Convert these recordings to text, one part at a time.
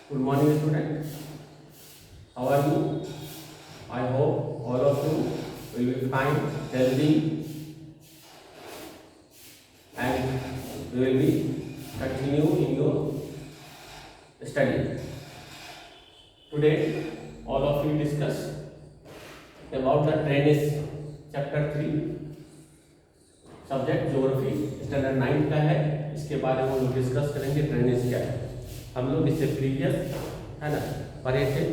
Good morning, student. How are you? I hope all of you will be fine, healthy, and you will be continue in your study. Today, all of you discuss about the drainage, chapter 3, subject geography standard 9 का है। इसके बारे में हम लोग discuss करेंगे drainage क्या है। हम लोग इससे प्रीवियस है ना पढ़े थे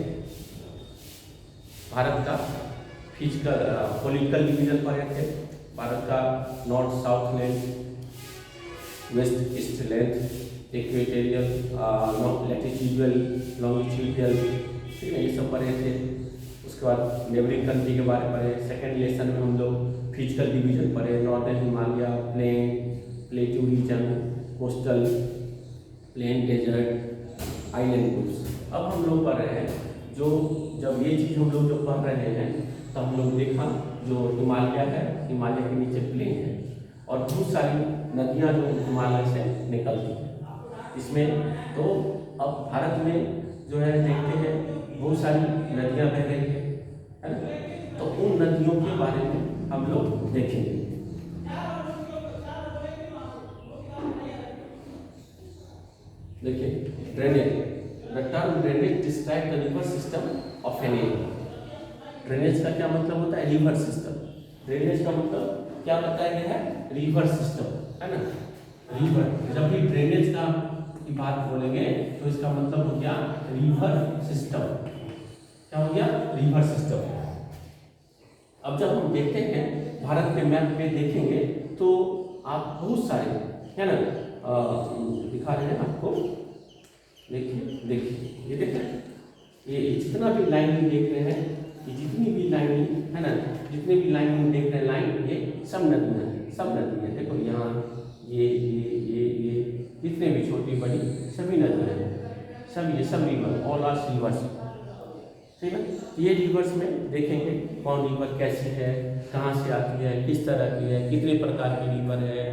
भारत का फिजिकल पॉलिटिकल डिवीजन पढ़े थे, भारत का north south length, west east length, equatorial, latitudinal, longitudinal, ठीक है, ये सब पढ़े थे। उसके बाद नेबरिंग कंट्री के बारे में पढ़े। सेकेंड लेसन में हम लोग फिजिकल डिवीजन पढ़े, northern Himalaya, plain, plateau region, coastal, plain, desert, island groups. अब हम लोग पढ़ रहे हैं जो जब ये चीज़ हम लोग जो पढ़ रहे हैं तो हम लोग देखा जो हिमालय है, हिमालय के नीचे प्लेन है और बहुत सारी नदियाँ जो हिमालय से निकलती हैं इसमें। तो अब भारत में जो है देखते हैं बहुत सारी नदियाँ बह रही है ना, तो उन नदियों के बारे में हम लोग देखेंगे। देखिए drainage, the term drainage describe the river system of an area. Drainage का क्या मतलब होता है? River system. ड्रेनेज का मतलब क्या बताया गया है? रिवर सिस्टम, है ना। रिवर, जब भी ड्रेनेज का की बात बोलेंगे तो इसका मतलब हो गया रिवर सिस्टम। क्या हो गया? River system. अब जब हम देखते हैं भारत के मैप पे देखेंगे तो आप बहुत सारे, है ना, दिखा रहे हैं आपको। देखिए देखिए ये देखें, ये जितना भी लाइन देख रहे हैं, ये जितनी भी लाइन है ना, जितने भी लाइन देख रहे हैं लाइन, ये सब नदियाँ हैं, सब नदियाँ। देखो यहाँ ये जितने भी छोटी बड़ी सभी नदियाँ हैं, सब ये सब रिवर, ऑल आर रिवर्स, ठीक है। ये रिवर्स में देखेंगे कौन रिवर कैसी है, कहाँ से आती है, किस तरह की है, कितने प्रकार की रिवर है,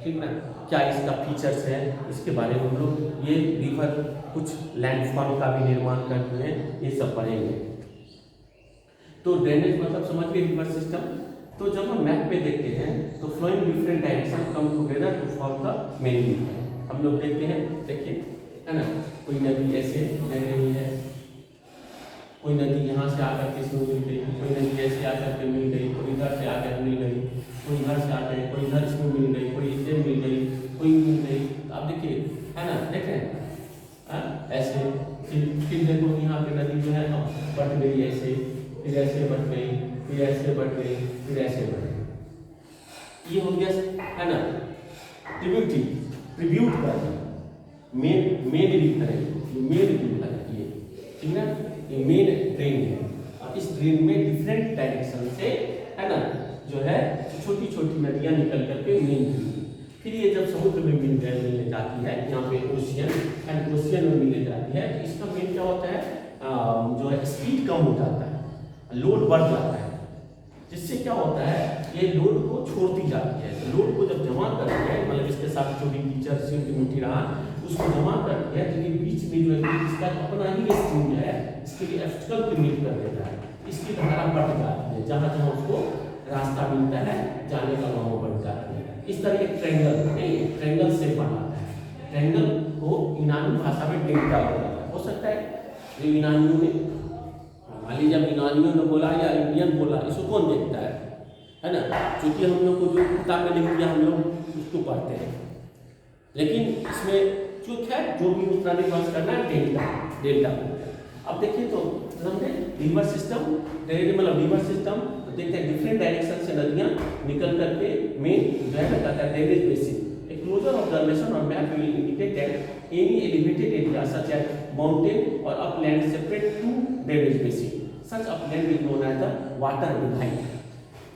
ठीक ना, क्या इसका फीचर्स है, इसके बारे में हम लोग ये रिवर कुछ लैंडफॉर्म का भी निर्माण करते हैं, ये सब पढ़ेंगे। तो ड्रेनेज मतलब समझ गए रिवर सिस्टम। तो जब हम मैप पे देखते हैं तो flowing different direction come together to form the main river. हम लोग देखते हैं, देखिए, है ना, कोई नदी ऐसे बह रही है, कोई नदी यहाँ से आकर के इसमें मिल गई, कोई नदी ऐसे आकर के मिल गई, कोई इधर से आकर मिल गई, कोई इधर से आकर, कोई इधर इसमें मिल गई, कोई इधर मिल गई, कोई मिल गई। तो आप देखिए, है ना, देखें ऐसे। फिर देखो यहाँ पे नदी जो है बढ़ गई ऐसे, फिर ऐसे बढ़ गई, फिर ऐसे बढ़ गई, फिर ऐसे बढ़ गई। ये हो गया, है ना, ट्रिब्यूट कर मेन रिवर है, मेन रिवर है ये, ठीक है। ये मेन ड्रेन है और इस ड्रेन में डिफरेंट डायरेक्शन से, है ना, जो है छोटी छोटी नदियाँ निकल करके मेन, फिर ये जब समुद्र में मिलने जाती है, यहाँ पे ओशियन एंड ओशियन में मिलने जाती है, तो इसका मेन क्या होता है, जो है स्पीड कम हो जाता है, लोड बढ़ जाता है, जिससे क्या होता है ये लोड को छोड़ती जाती है। तो लोड को जब जमा करती है, मतलब इसके साथ जो भी टीचर मिट्टी रहा उसको जमा करती है, तो ये बीच में जो है इसका अपना ही स्ट्रीम जो है इसके लिए ऑब्स्टेकल क्रिएट कर देता है, इसकी धारा बढ़ जाती है, जहाँ जहाँ उसको रास्ता मिलता है जाने का वहाँ बढ़ जाती है। इस तरह एक ट्रेंगल से बनाता है। ट्रेंगल को यूनानी भाषा में डेल्टा बोला जाता है। हो सकता है जो यूनानियों ने, मान लीजिए जब यूनानियों ने बोला या इंडियन बोला, इसको कौन देखता है ना, क्योंकि हम लोग को जो किताब में लिख दिया हम लोग उसको पढ़ते हैं, लेकिन इसमें जो खैर जो भी उतना डिफरेंस करना है डेल्टा। अब देखिए तो हमने रिवर सिस्टम, मतलब रिवर सिस्टम, तो देखते हैं डिफरेंट डायरेक्शन से नदियाँ निकल करके मेन जो है बताता है drainage basin. A closer observation और map will indicate that any elevated area such as mountain और upland separate two drainage basin, such upland is known as the water divide.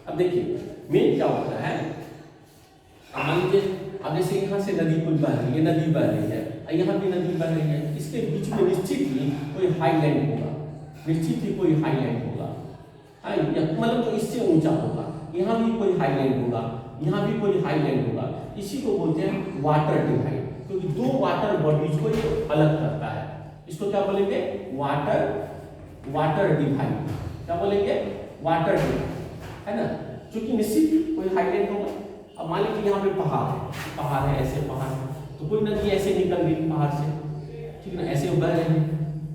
अब देखिए मेन क्या होता है, मान लीजिए अब जैसे यहाँ से नदी कुछ बह रही है, नदी बह रही है, यहाँ भी नदी बह रही है, इसके बीच में निश्चित ही कोई हाईलैंड होगा, निश्चित ही कोई हाईलैंड होगा, मतलब तो इससे ऊंचा होगा, यहाँ भी कोई हाईलैंड होगा, यहाँ भी कोई हाईलैंड होगा। इसी को बोलते हैं वाटर डिवाइड, क्योंकि दो वाटर बॉडीज को ये अलग करता है। इसको क्या बोलेंगे? Water divide. क्या बोलेंगे? वाटर डिवाइड, है ना। क्योंकि निश्चित कोई हाईलैंड होगा। अब मान लीजिए यहाँ पे पहाड़ है, ऐसे पहाड़, तो कोई नदी ऐसे निकल गई पहाड़ से, ठीक है ना, ऐसे बह रहे हैं,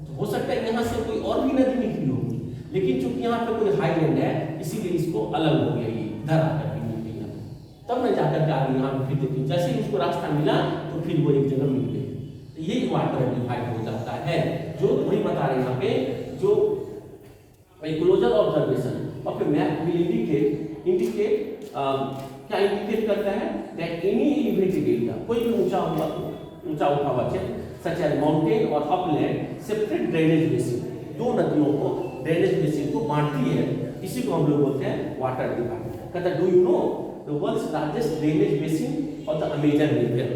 तो हो सकता है यहाँ से कोई और भी नदी निकली होगी, लेकिन चूंकि यहाँ पे कोई हाईलैंड है इसीलिए इसको अलग हो गया, ये इधर आकर के मिल गई यहाँ, तब न जाकर के आगे यहाँ पे फिर देखिए जैसे ही उसको रास्ता मिला तो फिर वो एक जगह मिल गई। तो यही वाटर डिवाइड हो जाता है, जो वही बता रहे हैं यहाँ पे, जो closer observation of a map will indicate क्या इंडिकेट करता है? दैट एनी एलिवेटेड एरिया, कोई भी ऊंचा उठा हुआ क्षेत्र सच एज माउंटेन और अपलैंड सेपरेट ड्रेनेज बेसिन, दो नदियों को ड्रेनेज बेसिन को बांटती है, इसी को हम लोग बोलते हैं वाटर डिवाइड। कहता है do you know the world's largest drainage basin of the Amazon river,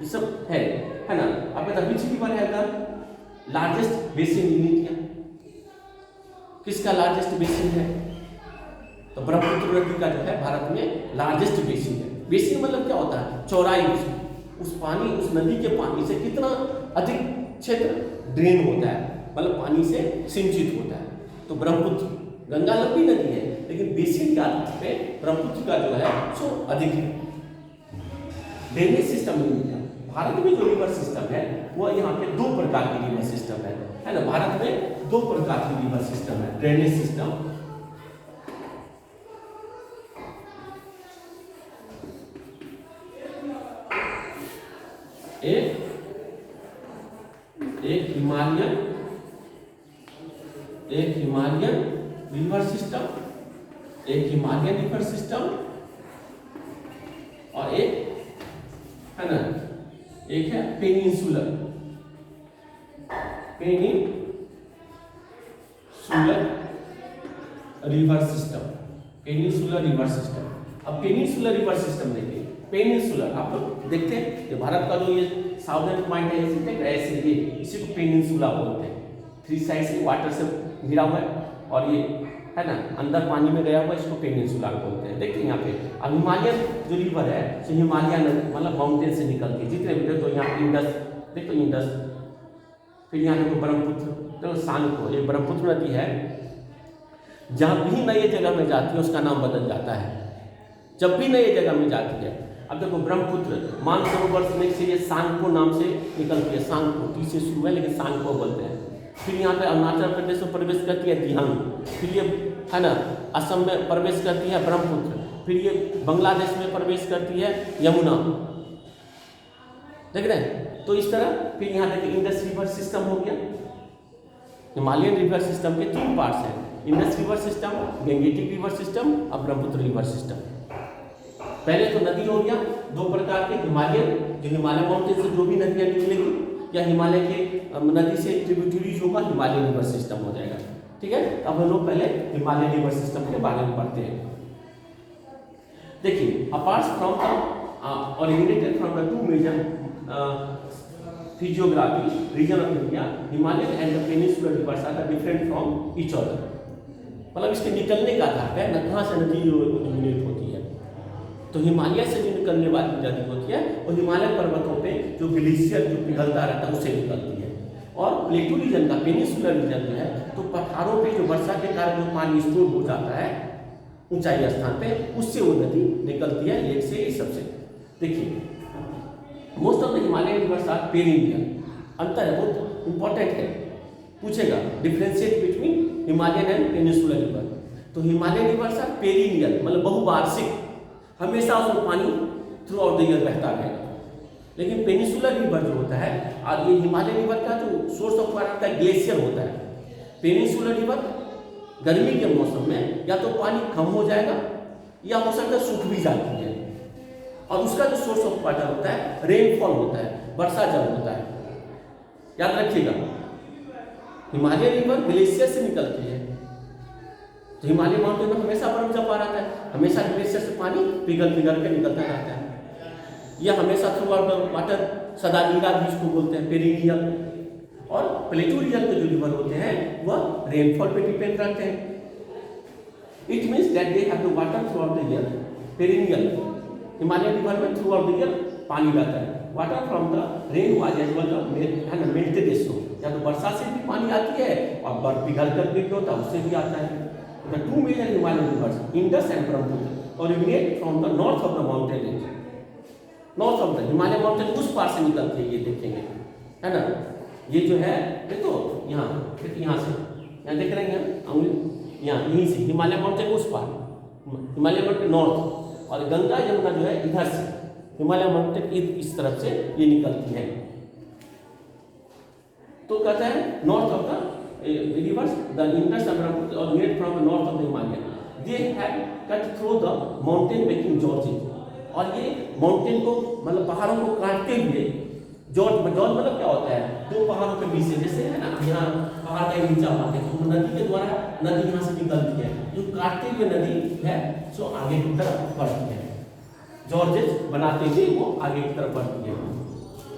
ये सब है ना। अब बता विच रिवर है the largest basin in India, किसका लार्जेस्ट बेसिन है? तो ब्रह्मपुत्र नदी का जो है भारत में लार्जेस्ट बेसिन है। बेसिन मतलब क्या होता है? चौड़ाई, उस पानी, उस नदी के पानी से कितना अधिक क्षेत्र ड्रेन होता है, मतलब पानी से सिंचित होता है। तो ब्रह्मपुत्र, गंगा लंबी नदी है लेकिन बेसिन के आधार पे ब्रह्मपुत्र का जो है सो अधिक है। ड्रेनेज सिस्टम में भारत में जो रिवर सिस्टम है वो यहाँ पे दो प्रकार की रिवर सिस्टम है ना। भारत में दो प्रकार की रिवर सिस्टम है, ड्रेनेज सिस्टम। एक हिमालयन रिवर सिस्टम, एक हिमालयन रिवर सिस्टम, और एक है ना, एक है peninsular river system, peninsular river system. अब पेनिनसुलर रिवर सिस्टम देखिए, पेनिनसुलर आप लोग देखते हैं कि भारत का जो ये साउदर्न पॉइंट है ऐसे ये इसी को पेनिनसुला बोलते हैं। थ्री साइड से वाटर से घिरा हुआ है और ये है ना अंदर पानी में गया हुआ, इसको पेनिनसुला बोलते हैं। देखिए यहाँ पे अब हिमालयन जो रिवर है तो हिमालयन मतलब माउंटेन से निकलती है, जितने भी तो यहाँ इंडस देखो, इंडस, फिर यहाँ देखो ब्रह्मपुत्र, देखो सानको, ये ब्रह्मपुत्र नदी है। जहाँ भी नई जगह में जाती है उसका नाम बदल जाता है, जब भी नई जगह में जाती है। अब देखो ब्रह्मपुत्र मानसरोवर से ये सांको नाम से निकलती है, सांको टी से शुरू है लेकिन सांको बोलते हैं। फिर यहाँ पे अरुणाचल प्रदेश में प्रवेश करती है दिहांग, फिर ये है ना असम में प्रवेश करती है ब्रह्मपुत्र, फिर ये बांग्लादेश में प्रवेश करती है यमुना, देख रहे हैं। तो इस तरह फिर यहाँ देखिए इंडस रिवर सिस्टम हो गया। हिमालयन रिवर सिस्टम के तीन पार्ट्स हैं, Indus river system, Gangetic river system और ब्रह्मपुत्र रिवर सिस्टम। पहले तो नदी हो गया दो प्रकार के, हिमालयन जो हिमालय माउंटेन से जो भी नदियाँ निकलेगी या हिमालय के नदी से ट्रिब्यूटरीज होगा, हिमालयन रिवर सिस्टम हो जाएगा। ठीक है, अब हम लोग पहले हिमालयन रिवर सिस्टम के बारे में पढ़ते हैं। देखिए apart from the originated from the two major physiography region of India, Himalayan and the peninsular rivers are different from each other। मतलब इसके निकलने का आधार है ना, कहाँ से नदी ओरिजिनेट होती है। तो हिमालय से जो निकलने वाली नदी होती है वो हिमालय पर्वतों पे जो ग्लेशियर जो पिघलता रहता है उससे निकलती है। और प्लेटू रीजन का पेनिनसुलर रीजन जो है तो पठारों पे जो वर्षा के कारण जो पानी स्टोर हो जाता है ऊंचाई स्थान पे, उससे वो नदी निकलती है एक से इस सबसे। देखिए most of the Himalayan rivers are perennial, अंतर है बहुत इंपॉर्टेंट है, पूछेगा differentiate between Himalayan and peninsular river. तो हिमालयन रिवर्स आर पेरिनियल मतलब बहुवार्षिक, हमेशा उसमें पानी थ्रू आउट द ईयर बहता रहेगा। लेकिन पेनिनसुलर रिवर जो होता है और ये हिमालयन रिवर का जो सोर्स ऑफ वाटर का ग्लेशियर होता है। पेनिनसुलर रिवर गर्मी के मौसम में या तो पानी कम हो जाएगा या हो सकता है सूख भी जाती है, और उसका जो सोर्स ऑफ वाटर होता है रेनफॉल होता है, वर्षा जल होता है। याद रखिएगा हिमालयन रिवर ग्लेशियर से निकलती है, तो हिमालय माउंटेन में हमेशा बर्फ जमा रहता है, हमेशा ग्लेशियर से पानी पिघल के निकलता रहता है। यह हमेशा थ्रू आउट वाटर सदा नीला भी इसको बोलते हैं पेरिनियल। और प्लेटू रीजन के जो रिवर होते हैं वह रेनफॉल पे डिपेंड रहते हैं। It means that they have the water throughout the year. Perennial Himalaya river में थ्रू आउट द ईयर पानी रहता है, water from the rain was as well है ना मेल्टेड स्नो, या तो वर्षा से भी पानी आती है और बर्फ पिघल कर भी होता है उससे भी आता है। The two major Himalayan rivers Indus and Brahmaputra originate from the north of the mountain range, north of the Himalaya mountain उस पार से निकलती है, ये देखेंगे है ना, ये जो है देखो यहाँ से यहाँ देख रहे हैं अंगुली यहाँ यहीं से हिमालय माउंटेन उस पार, हिमालय माउंटेन नॉर्थ, और गंगा यमुना जो है इधर से हिमालय माउंटेन इस तरफ से ये निकलती है। तो कहता है north of the reverse the Indus and Brahmaputra originate from the north of the Himalaya, they have cut through the mountain making George's, और ये माउंटेन को मतलब पहाड़ों को काटते हुए, जॉर्ज मतलब क्या होता है, दो पहाड़ों के बीच से, जैसे है ना यहाँ पहाड़ का नीचा भाग है तो नदी के द्वारा नदी यहाँ से निकलती है, जो काटते हुए नदी है सो आगे की तरफ बढ़ती है, जॉर्जेस बनाते हुए वो आगे की तरफ बढ़ती है।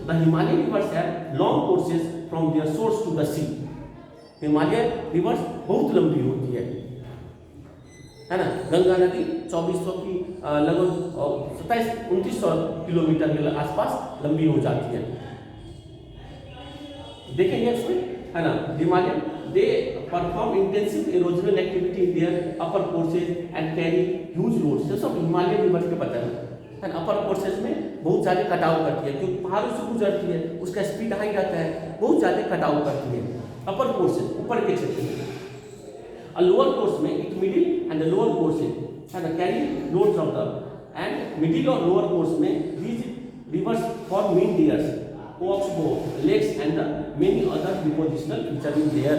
The Himalaya rivers have long courses from their source to the sea, Himalaya rivers बहुत लंबी होती है ना, गंगा नदी 2400 की लगभग 2700-2900 किलोमीटर के आसपास लंबी हो जाती है। देखेंगे इसमें है ना, Himalaya they perform intensive erosional activity in their upper courses and carry huge loads, ये सब हिमालय रिवर के पता है ना, अपर कोर्सेज में बहुत ज़्यादा कटाव करती है क्योंकि पहाड़ों से गुजरती है, उसका स्पीड हाई रहता है, बहुत ज़्यादा कटाव करती है अपर कोर्सेज ऊपर के क्षेत्र में, और लोअर कोर्स में it middle and the lower courses है ना carry loads of the, and middle और लोअर कोर्स में these rivers for mean dears oxbow lakes and the many other depositional feature in there,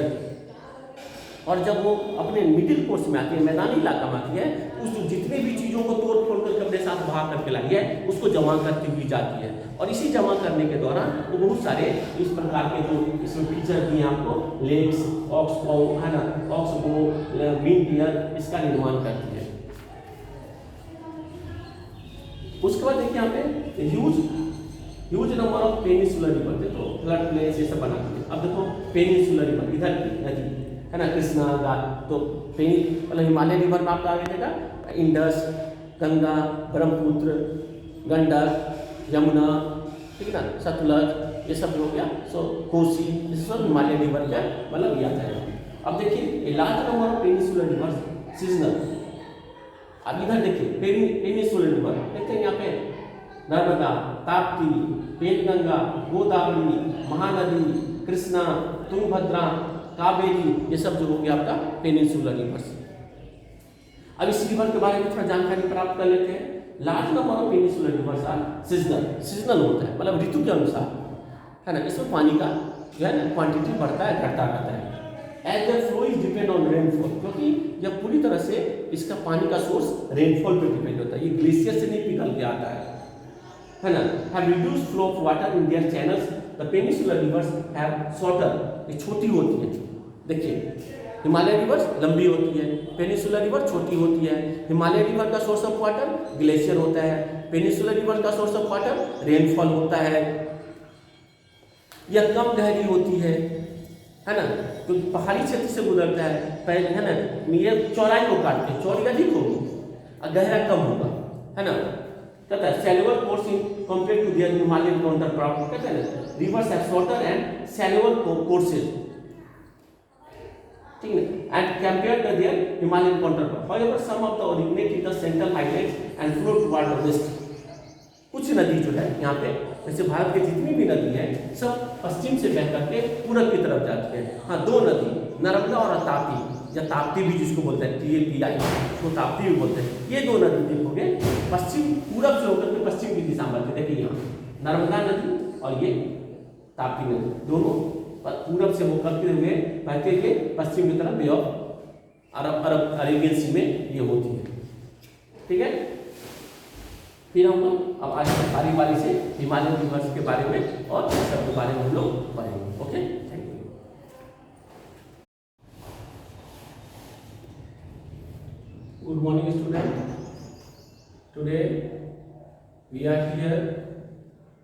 और जब वो अपने middle course में आती है, मैदानी इलाका में आती है, उस जितने भी चीज़ों को तोड़ फोड़ कर अपने साथ भाग करके लाई है उसको जमा करती हुई जाती है, और इसी जमा करने के दौरान वो बहुत सारे इस प्रकार के जो इसमें फीचर दिए आपको, लेक्स, ऑक्सबो है ना, ऑक्सबो, मीन डियर, इसका निर्माण करती है। उसके बाद देखिए यहाँ पे huge number of peninsular river, देखो फ्लड प्लेन्स ये सब बनाते हैं। अब देखो पेनिसुलर रिवर इधर की नदी है ना, कृष्णा तो मतलब हिमालय रिवर में आपका आगे देखा इंडस, गंगा, ब्रह्मपुत्र, गंडक, यमुना, ठीक है ना, सतलज, ये सब हो गया, सो कोसी, ये सब हिमालय रिवर का मतलब याद है। अब देखिए large number of peninsular river seasonal, अब इधर देखिए पेनिसुलर रिवर देखते हैं यहाँ पे नर्मदा, ताप्ती, पेनगंगा, गोदावरी, महानदी, कृष्णा, तुंगभद्रा, कावेरी, ये सब जो हो गया आपका पेनिसुलर रिवर्स। अब इस रिवर के बारे में थोड़ा जानकारी प्राप्त कर लेते हैं। Large number of peninsular rivers are seasonal होता है, मतलब ऋतु के अनुसार है ना, इसमें पानी का जो है ना क्वांटिटी बढ़ता है घटता रहता है। As the flow is depend on rainfall, क्योंकि यह पूरी तरह से इसका पानी का सोर्स रेनफॉल पे डिपेंड होता है, ये ग्लेशियर से नहीं पिघल के आता है ना। Have reduced flow of water in their channels, the peninsular reverse have shorter, ये छोटी होती है। देखिए हिमालय रिवर्स लंबी होती है, पेनिसुलर रिवर छोटी होती है। हिमालय रिवर का सोर्स ऑफ वाटर ग्लेशियर होता है, पेनिसुलर रिवर का सोर्स ऑफ वाटर रेनफॉल होता है। यह कम गहरी होती है ना, तो पहाड़ी क्षेत्र से गुजरता है पहले है ना, ये चौड़ाई को काटते हैं, चौड़ी अधिक होगी और गहरा कम होगा है ना। कहता है shallower course in compare to their Himalayan counterpart, कहता है ना rivers have shorter and shallower courses, ठीक है, and compare to their Himalayan counterpart. However some of the originate in the central highlands and flow toward the west. कुछ नदी जो है यहाँ पे, जैसे भारत के जितनी भी नदी है सब पश्चिम से बह करके पूरब की तरफ जाती है। हाँ, दो नदी नर्मदा और ताप्ती, या ताप्ती भी जिसको बोलते हैं TAPI, उसको ताप्ती भी बोलते हैं। ये दो नदी देखोगे पश्चिम पूरब से होकर के पश्चिम की दिशा में, देखिए यहाँ नर्मदा नदी और ये ताप्ती नदी, दोनों पूरब से होकर हुए बहते हुए पश्चिम की तरफ बे ऑफ अरेबियन सी में ये होती है, ठीक है। फिर हम लोग अब आज बारी बारी से हिमालयन रिवर्स के बारे में और सब के बारे में हम लोग पढ़ेंगे। Okay, thank you. Good morning student, today we are here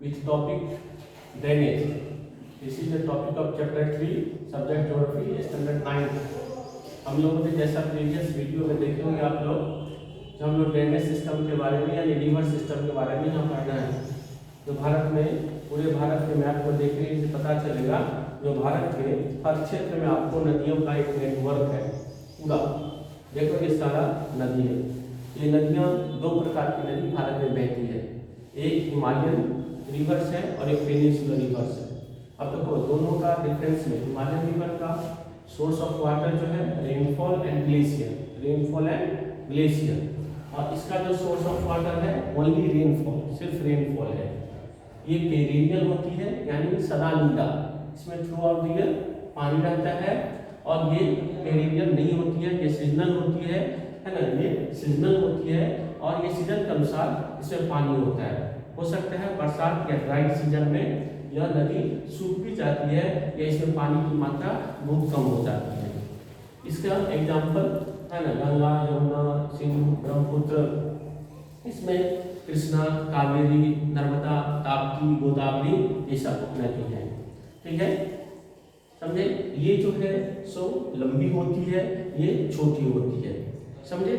with topic drainage. This is the topic of chapter 3 subject geography standard 9। हम लोगों ने जैसा प्रीवियस वीडियो में देखे होंगे आप लोग, हम लोग ड्रेनेज सिस्टम के बारे में यानी रिवर सिस्टम के बारे में यहाँ पढ़ना है। जो भारत में पूरे भारत के मैप को देखने से पता चलेगा, जो भारत के हर क्षेत्र में आपको नदियों का एक नेटवर्क है पूरा। देखो ये सारा नदी है, ये नदियाँ दो प्रकार की नदी भारत में बहती है, एक हिमालयन रिवर्स है और एक पेनिनसुलर रिवर्स है। अब देखो दोनों का डिफरेंस में, हिमालयन रिवर का सोर्स ऑफ वाटर जो है rainfall and glacier, rainfall and glacier, और इसका जो सोर्स ऑफ वाटर है ओनली रेनफॉल, सिर्फ रेनफॉल है। ये पेरिनियल होती है यानी सदानीला, इसमें थ्रू आउट द ईयर पानी रहता है, और ये पेरिनियल नहीं होती है, ये सीजनल होती है ना, ये सीजनल होती है और ये सीजन के अनुसार इसमें पानी होता है। हो सकता है बरसात या ड्राई सीजन में यह नदी सूख भी जाती है या इसमें पानी की मात्रा बहुत कम हो जाती है। इसका एग्जाम्पल है ना गंगा, यमुना, सिंधु, ब्रह्मपुत्र, इसमें कृष्णा, कावेरी, नर्मदा, ताप्ती, गोदावरी, ये सब नदी है। ठीक है, समझे। ये जो है सो लंबी होती है, ये छोटी होती है, समझे।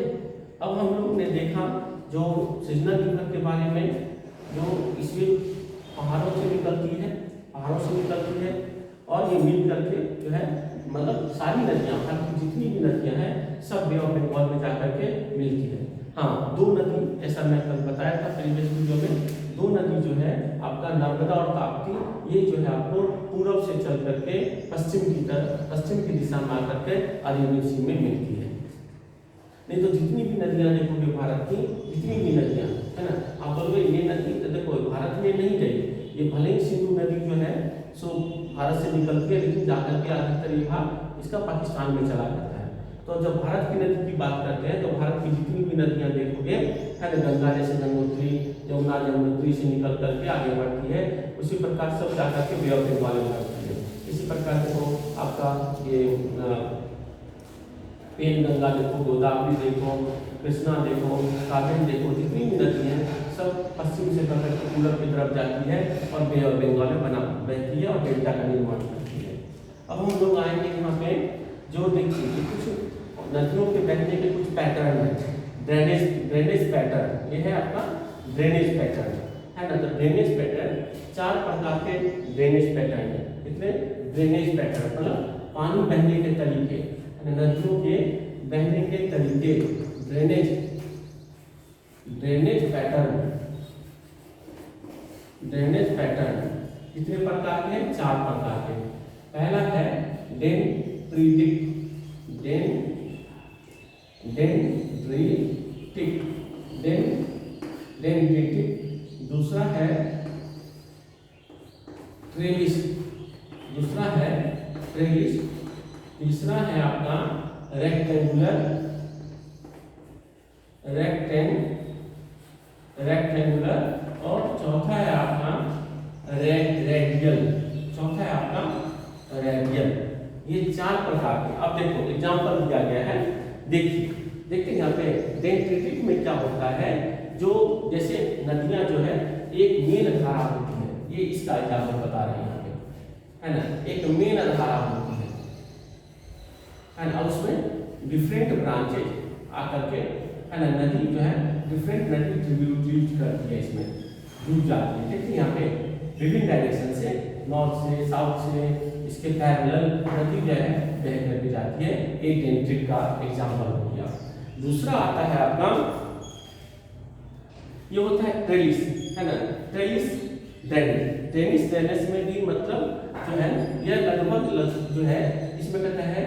अब हम लोग ने देखा जो सीजनल रिवर के बारे में, जो इसमें पहाड़ों से निकलती है, और ये मिल करके जो है मतलब सारी नदियाँ, भारत की जितनी भी नदियाँ हैं सब बे ऑफ बंगाल में जाकर के मिलती है। हाँ, दो नदी, जैसा मैं कल बताया था प्रीवियस वीडियो में, दो नदी जो है आपका नर्मदा और ताप्ती, ये जो है आपको पूर्व से चल करके पश्चिम की दिशा में आकर के अरेबियन सी में मिलती है। नहीं तो जितनी भी नदियाँ देखोगे भारत की, जितनी भी नदियाँ है ना, आप बोलोगे ये नदी तो देखो भारत में नहीं गई, ये भले ही सिंधु नदी जो है सो भारत से निकलती है, लेकिन जाकर के अधिकतर ये भाग इसका पाकिस्तान में चला जाता है। तो जब भारत की नदी की बात करते हैं तो भारत की जितनी भी नदियाँ देखोगे है ना, गंगा जैसे गंगोत्री, यमुना यमुनोत्री से निकल करके आगे बढ़ती है, उसी प्रकार सब जाकर के बे ऑफ बंगाल में बढ़ती है। इसी प्रकार देखो आपका ये पेन गंगा देखो, गोदावरी देखो, कृष्णा देखो, कावेरी देखो, जितनी भी नदी हैं सब पश्चिम से पकड़ के पूर्व की तरफ जाती है और बे ऑफ बंगाल में बहती है और डेल्टा का निर्माण करती है। अब हम लोग आएंगे यहाँ पे, जो देखिए कुछ नदियों के बहने के कुछ पैटर्न है, ड्रेनेज पैटर्न, ये है आपका ड्रेनेज पैटर्न है ना। तो ड्रेनेज पैटर्न 4 प्रकार के ड्रेनेज पैटर्न है। कितने ड्रेनेज पैटर्न, मतलब पानी बहने के तरीके, नदियों के बहने के तरीके, ड्रेनेज पैटर्न कितने प्रकार के? 4 प्रकार के। पहला है डेंड्रिटिक, दूसरा है ट्रेलिस, तीसरा है आपका रेक्टेंगुलर और चौथा है आपका रेडियल। ये 4 प्रकार के। अब देखो एग्जांपल दिया गया है, देखिए यहाँ पे डेंड्रिटिक में क्या होता है, जो जैसे नदियाँ जो है एक मेन धारा होती है, ये इसका एग्जांपल बता रहे हैं यहाँ पे है ना, एक मेन धारा होती है ना, उसमें डिफरेंट ब्रांचेज आकर के है ना, नदी जो है डिफरेंट नदी ट्रिब्यूटरीज करती है, इसमें जुड़ जाती है। देखिए यहाँ पे विभिन्न डायरेक्शन से, नॉर्थ से, साउथ से, इसके पैरेलल नदी जो है बह करके जाती है। एक डेंड्रिटिक का एग्जांपल हो गया। दूसरा आता है आपका, ये होता है ट्रेलिस है ना, ट्रेलिस ड्रेनेज में भी मतलब जो है यह लगभग जो है इसमें कहता है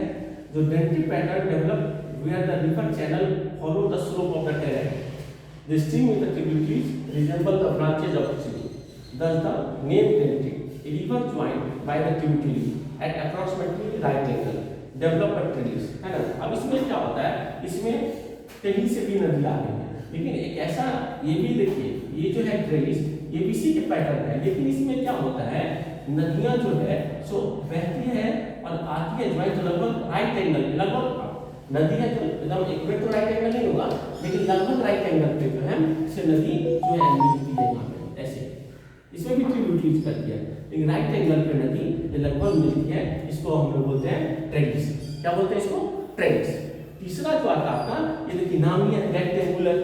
जो dendritic pattern develop where the river channel follow the slope of the terrain. The stream with the tributaries resemble the branches of the sea. Thus the name dendritic, a river joined by the tributary at approximately right angle develop a trellis है ना। अब इसमें क्या होता है, इसमें कहीं से भी नदी आ गई है, लेकिन एक ऐसा ये भी देखिए, ये जो है ट्रेलिस ये भी इसी के पैटर्न है, लेकिन इसमें क्या होता है, नदियाँ जो है सो बहती है और आती है ज्वाइंट लगभग राइट एंगल, लगभग नदी है तो एकदम इक्वेट तो राइट एंगल नहीं होगा, लेकिन लगभग राइट एंगल पे जो है से नदी जो है मिलती है यहाँ पे ऐसे। इसमें भी ट्रिब्यूटरीज करती है, लेकिन राइट एंगल पे नदी लगभग मिलती है, इसको हम लोग बोलते हैं ट्रेलिस। क्या बोलते हैं इसको? ट्रेलिस। तीसरा जो आता है आपका, ये देखिए नाम ही है रेक्टेंगुलर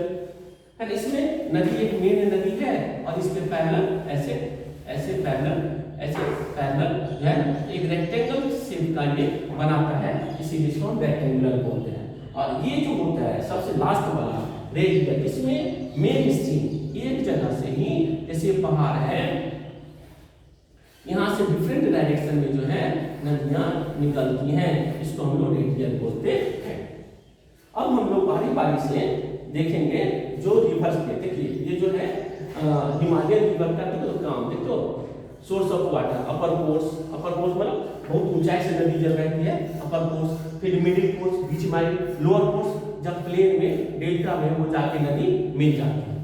है ना। इसमें नदी एक मेन नदी है और इसके पैरेलल ऐसे ऐसे पैरेलल जो है एक रेक्टेंगल शेप का ये बनाता है, इसीलिए इसको हम रेक्टेंगुलर बोलते हैं। और ये जो होता है सबसे लास्ट वाला रेडियल, इसमें मेन स्ट्रीम एक जगह से ही, जैसे पहाड़ है, यहाँ से डिफरेंट डायरेक्शन में जो है नदियां निकलती हैं, इसको हम लोग रेडियल बोलते हैं। अब हम लोग बारी बारी से देखेंगे जो रिवर्स के, देखिए ये जो है हिमालयन रिवर का तो काम देखो, source of water upper course मतलब बहुत ऊंचाई से नदी जब रहती है अपर कोर्स, फिर मिडिल कोर्स बीच में, लोअर कोर्स जब प्लेन में डेल्टा में वो जाके नदी मिल जाती है,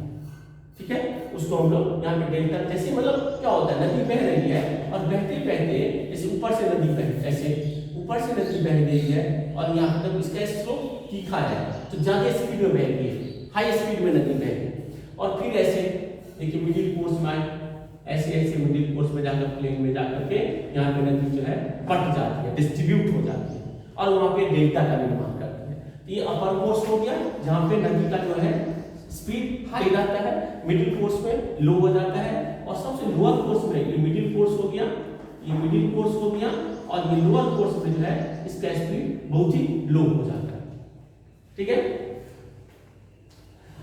ठीक है। उसको हम लोग यहाँ पे डेल्टा, जैसे मतलब क्या होता है नदी बह रही है और बहते बहते जैसे ऊपर से नदी बह, ऐसे ऊपर से नदी बह रही है और यहाँ पे जब इसका स्ट्रोक तीखा है तो ज्यादा स्पीड में बह रही है, हाई स्पीड में नदी बह रही है, और फिर ऐसे देखिए मिडिल कोर्स में ऐसे ऐसे मिडिल कोर्स में जाकर प्लेन में जाकर के यहाँ पे नदी जो है बट जाती है, डिस्ट्रीब्यूट हो जाती है और वहाँ पे डेल्टा का निर्माण करती है। ये अपर कोर्स हो गया जहाँ पे नदी का जो है स्पीड हाई रहता है, मिडिल कोर्स में लो हो जाता है, और सबसे लोअर कोर्स में ये मिडिल कोर्स हो गया, ये मिडिल कोर्स हो गया, और ये लोअर कोर्स में जो है इसका स्पीड बहुत ही लो हो जाता है, ठीक है।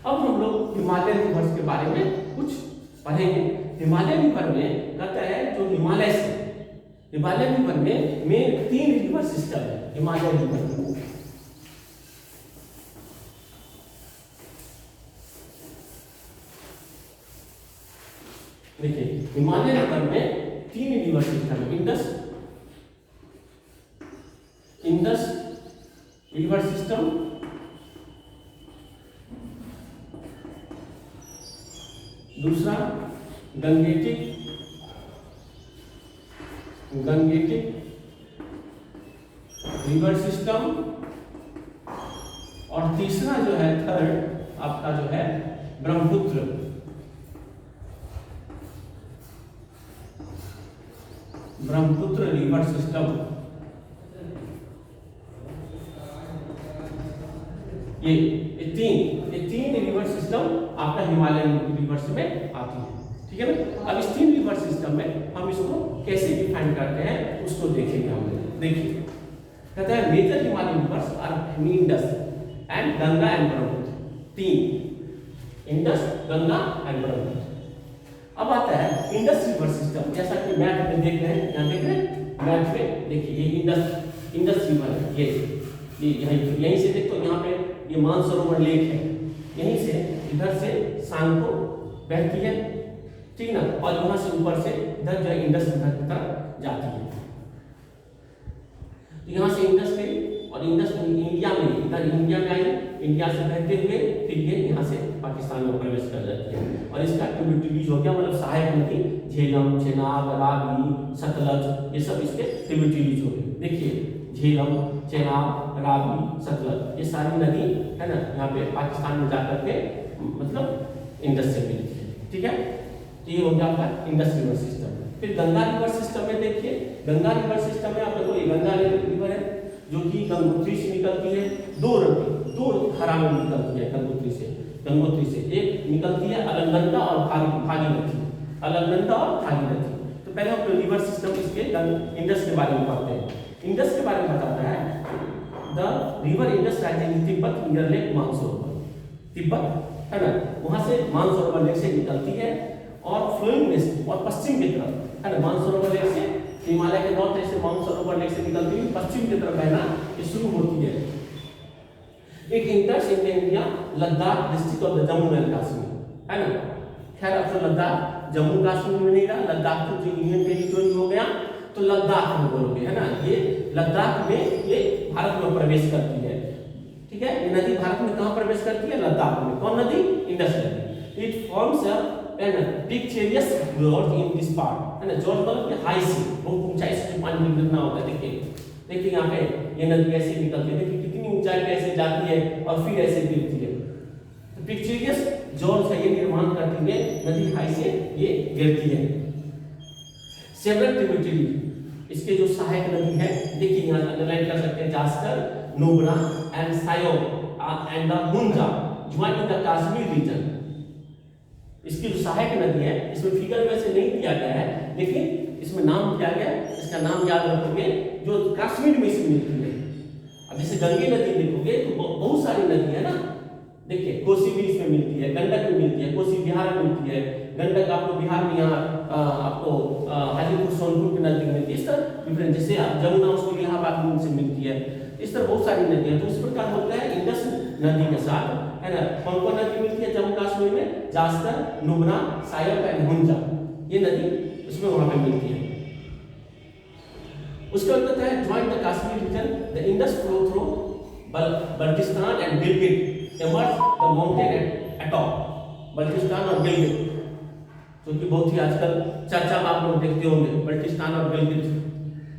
अब हम लोग हिमालयन रिवर्स के बारे में कुछ पढ़ेंगे। हिमालयन रिवर में कहता है जो हिमालय से, हिमालयन रिवर में मेन 3 रिवर सिस्टम है हिमालयन रिवर में। देखिए हिमालयन रिवर में 3 रिवर सिस्टम है, इंडस रिवर सिस्टम, दूसरा गंगेटिक रिवर सिस्टम, और तीसरा जो है थर्ड आपका जो है ब्रह्मपुत्र रिवर सिस्टम। ये तीन रिवर सिस्टम आपका हिमालयन रिवर्स में आती है, ठीक है ना। अब इस 3 रिवर सिस्टम में हम इसको कैसे डिफाइन करते हैं उसको देखेंगे हम लोग। देखिए कहता है major Himalayan rivers are Indus and Ganga and Brahmaputra, 3 Indus, Ganga and Brahmaputra. अब आता है इंडस रिवर सिस्टम, जैसा कि मैप में देख रहे हैं, यहाँ देख रहे हैं मैप पे, देखिए ये इंडस रिवर है, ये यहीं से देखो, यहाँ पे ये मानसरोवर लेक है, यहीं से इधर से शाम को बहती है, ठीक ना, और यहाँ से ऊपर से इधर जो है इंडस रिवर की तरफ जाती है। तो यहाँ से इंडस गई और इंडस इंडिया में, इधर इंडिया में आई, इंडिया से बहते हुए फिर ये यहाँ से पाकिस्तान में प्रवेश कर जाती है, और इसका ट्रिब्यूटरीज हो गया, मतलब सहायक नदी झेलम, चेनाब, रावी, सतलज, ये सब इसके ट्रिब्यूटरीज हो गए। देखिए झेलम, चेनाब, रावी, सतलज, ये सारी नदी है ना यहाँ पे पाकिस्तान में जाकर के मतलब इंडस से मिलती है, ठीक है। तो ये हो गया आपका इंडस रिवर सिस्टम। फिर गंगा रिवर सिस्टम में देखिए, गंगा रिवर सिस्टम में आप देखो ये गंगा रिवर है जो कि गंगोत्री से निकलती है, दो धारा में निकलती है गंगोत्री से एक निकलती है अलकनंदा और भागीरथी, अलकनंदा और भागीरथी। तो पहले हम रिवर सिस्टम इसके इंडस के बारे में पढ़ते हैं। इंडस के बारे में बताता है the river Indus rising in Tibet near lake Mansarovar, Tibet है ना, वहां से मानसरोवर लेक से निकलती है और फ्लोइंग वेस्ट और पश्चिम की तरफ है ना, मानसरोवर लेक से हिमालय के नॉर्थ ईस्ट से मानसरोवर लेक से निकलती हुई पश्चिम की तरफ बहना ये शुरू होती है। एक इंटर्स India Ladakh district of the Jammu and Kashmir है ना। खैर अब तो लद्दाख जम्मू कश्मीर में नहीं रहा, लद्दाख तो यूनियन टेरिटरी हो गया, तो लद्दाख में बोलोगे है ना। ये लद्दाख में ये भारत में प्रवेश करती है, ठीक है। ये नदी भारत में कहाँ प्रवेश करती है? लद्दाख में। कौन नदी? इंडस नदी। It forms an picturesque gorge in this part है ना। जॉर्ज मतलब कि हाई से, बहुत ऊंचाई से जो पानी निकलना होता है। देखिए यहाँ पे ये नदी ऐसे निकलती है, देखिए कितनी ऊंचाई पे ऐसे जाती है और फिर ऐसे गिरती है। तो पिक्चरियस जॉर्ज का ये निर्माण करती है, नदी हाई से ये गिरती है। सेवरल ट्रिब्यूटरी इसके जो सहायक नदी है, देखिए यहाँ अंडरलाइन कर सकते हैं, Zaskar, Nubra and Shyok and the Hunza join the Kashmir region इसकी जो सहायक नदी है, इसमें फिगर में से नहीं दिया गया है, लेकिन इसमें नाम दिया गया है। इसका नाम याद रखोगे, जो कश्मीर में से मिलती है। अब जैसे गंगे नदी देखोगे तो बहुत सारी नदी है ना, देखिए कोसी भी इसमें मिलती है, गंडक में मिलती है, कोसी बिहार में मिलती है, गंडक आपको बिहार में यहाँ आपको हाजीपुर सोनपुर के नजदीक मिलती है। इस तरह डिफरेंट, जैसे जमुना उसको इलाहाबाद में से मिलती है। इस तरह बहुत सारी नदियाँ, तो इस प्रकार होता है इंडस नदी के साथ, है ना। कौन कौन नदी मिलती है जम्मू कश्मीर में? जास्कर, नुब्रा, सायक एंड हुंजा, ये नदी उसमें वहां पे मिलती है। उसके बाद कहता है join the Kashmir region, the Indus flow through Baltistan and Gilgit, emerge the mountain at Attock. Baltistan और गिलगित, जो कि बहुत ही आजकल चर्चा में आप लोग देखते होंगे। बल्टिस्तान और गिलगित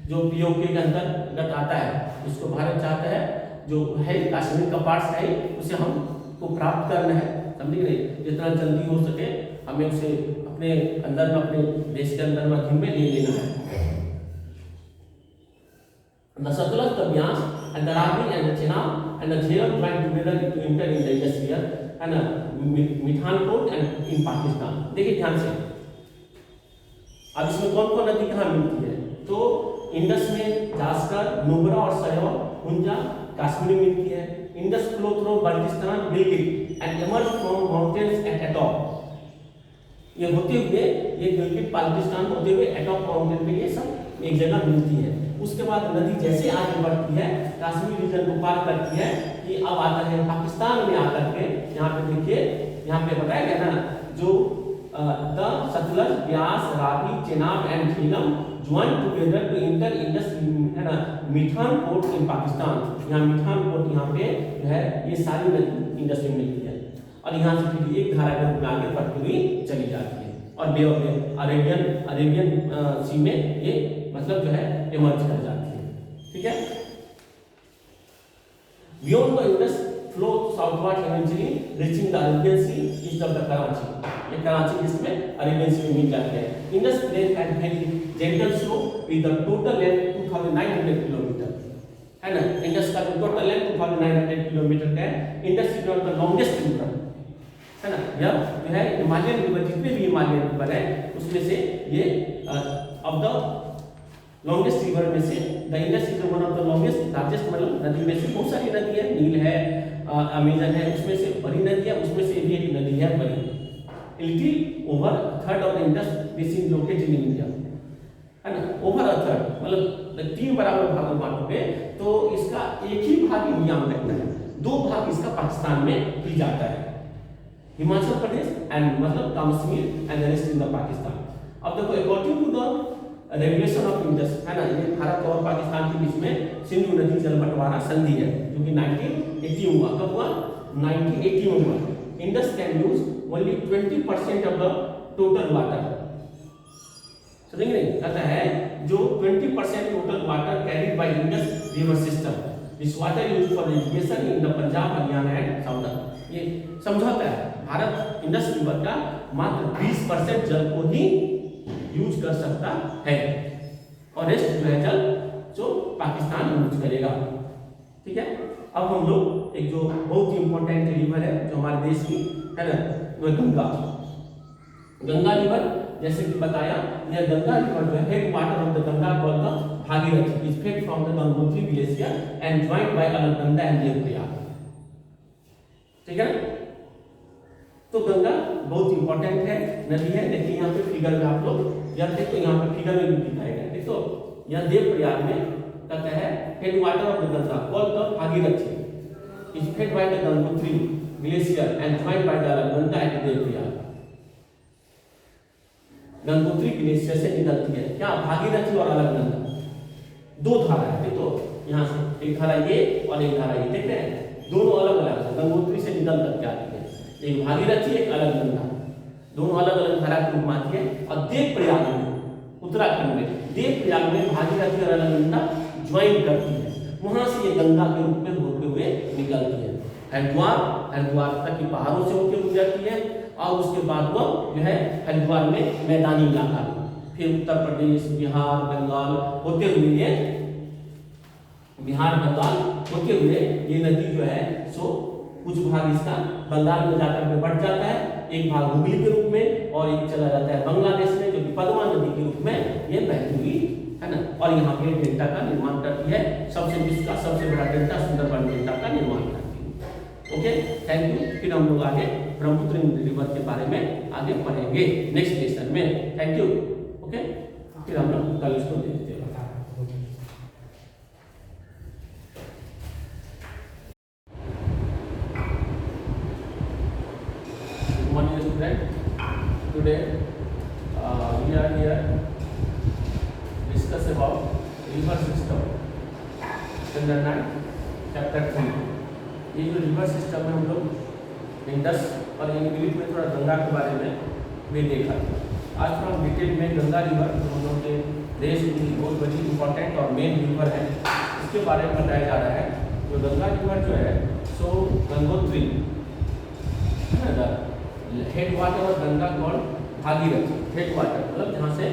जो पीओके के अंतर्गत आता है, उसको भारत चाहता है जो है कश्मीर का पार्ट है, उसे हमको प्राप्त करना है, समझे नहीं? जितना जल्दी हो सके हमें उसे अपने अंदर में, अपने देश के अंदर में अधीन में ले लेना है। The Satluj, the Bias, and the Ravi and the Chenab and the Jhelum joined together to enter in the Indus River and Mithankot and in Pakistan। देखिए ध्यान से, अब इसमें कौन कौन नदी कहाँ मिलती है? तो इंडस में जास्कर, नुब्रा और सयोक, हुंजा कश्मीर में मिलती है। Indus flow through Baltistan, Gilgit and emerge from mountains at Attock. ये होते हुए, ये गिलगित बाल्टिस्तान होते हुए अटॉप माउंटेन पे ये सब एक जगह मिलती है। उसके बाद नदी जैसे आगे बढ़ती है, कश्मीर रीजन को पार करती है, कि अब आता है पाकिस्तान में आकर के, यहाँ पे देखिए, यहाँ पे बताया गया ना, जो the Satluj, Beas, Ravi, Chenab and Jhelum join together to enter Indus, है ना, मिठानकोट इन पाकिस्तान। यहाँ मिठानकोट, यहाँ पे जो है ये सारी नदी इंडस में मिलती है, और यहाँ से फिर एक धारा के रूप में आगे बढ़ती हुई चली जाती है, और बे ऑफ अरेबियन सी में ये मतलब जो है इमर्ज कर जाती है। ठीक है। Beyond the Indus flow southward eventually reaching the Arabian sea east of the Karachi. ये कराची जिसमें अरेबियन सी में मिल जाते हैं। Indus plain and very gentle slope with the total length 2900 kilometre, है ना। इंडस का टोटल लेंथ 2900 किलोमीटर का है। Indus is one of the longest river, है ना। यह जो है हिमालयन रिवर, जितने भी हिमालयन रिवर है उसमें से ये ऑफ द लॉन्गेस्ट रिवर में से the Indus is one of the longest, largest, मतलब नदी में से बहुत सारी नदी है, नील है, अमेजन है, उसमें से बड़ी नदी है, उसमें से भी एक नदी है बड़ी। Little over third of the Indus basin located in India, है ना। ओवर अ थर्ड मतलब 3 बराबर भाग में बांटोगे तो इसका एक ही भाग इंडिया में लगता है, 2 भाग इसका पाकिस्तान में भी जाता है, हिमाचल प्रदेश एंड मतलब Kashmir and the rest in the Pakistan. अब देखो according to the regulation of Indus, है ना, ये भारत और पाकिस्तान के बीच में सिंधु नदी जल बंटवारा संधि है, जो कि 1980 में हुआ। कब हुआ? 1980 में हुआ। Indus can use only 20% of the total water, समझेंगे? कहता है जो 20% total water carried bye Indus river system, this water used for irrigation in the Punjab, Haryana and south. ये समझौता है, भारत इंडस रिवर का मात्र 20% जल को ही यूज कर सकता है, और रेस्ट जो है जल जो पाकिस्तान यूज करेगा। ठीक है। अब हम लोग एक जो बहुत ही इंपॉर्टेंट रिवर है जो हमारे देश की, है ना, वो गंगा। गंगा रिवर जैसे कि बताया, यह गंगा रिवर जो है head water of the Ganga called the Bhagirathi is fed from the Gangotri glacier and joined bye Alaknanda and Devprayag. ठीक है। तो गंगा बहुत इंपॉर्टेंट है, नदी है। देखिए यहाँ पे फिगर में आप लोग यार देखो, यहाँ पे फिगर में भी दिखाएगा, देखो यह देवप्रयाग में कहता है head water of the Ganga called the Bhagirathi is fed by the Gangotri glacier and joined by the Alaknanda and Devprayag. Gangotri glacier से निकलती है क्या? भागीरथी और अलकनंदा, 2 धारा है। देखो यहाँ से एक धारा ये और एक धारा ये, देख रहे हैं, दोनों अलग अलग है, गंगोत्री से निकल करके आती है। एक भागीरथी, एक अलकनंदा, दोनों अलग अलग धारा के रूप में आती है। और देवप्रयाग में, उत्तराखंड में देवप्रयाग में भागीरथी और अलकनंदा ज्वाइन करती है, वहां से ये गंगा के रूप में होते हुए निकलती है। हरिद्वार तक की पहाड़ों से होकर गुजरती है, और उसके बाद वो जो है हरिद्वार में मैदानी इलाका, फिर उत्तर प्रदेश, बिहार, बंगाल होते हुए ये ये नदी जो है सो कुछ भाग इसका बंगाल में जाकर के बढ़ जाता है, एक भाग हुगली के रूप में और एक चला जाता है बांग्लादेश में, जो कि पद्मा नदी के रूप में ये बहती हुई है ना, और यहाँ पे डेल्टा का निर्माण करती है, सबसे विश्व का सबसे बड़ा डेल्टा सुंदरबन डेल्टा का निर्माण करती है। Okay, thank you. फिर हम लोग आगे ब्रह्मपुत्र रिवर के बारे में आगे पढ़ेंगे नेक्स्ट लेसन में। Thank you. ओके, फिर हम लोग कल इसको देखते हैं। Morning student, today we are here discuss about river system standard 9 chapter 3। ये जो रिवर सिस्टम है हम लोग इंडस और इंग्लिश में थोड़ा गंगा के बारे में भी देखा था। आज थोड़ा डिटेल में गंगा रिवर जो हम लोग के देश की बहुत बड़ी इंपॉर्टेंट और मेन रिवर है, इसके बारे में बताया जा रहा है। जो गंगा रिवर जो है सो गंगोत्री है ना, हेड वाटर और गंगा कौन भागीरथी, हेड वाटर मतलब जहाँ से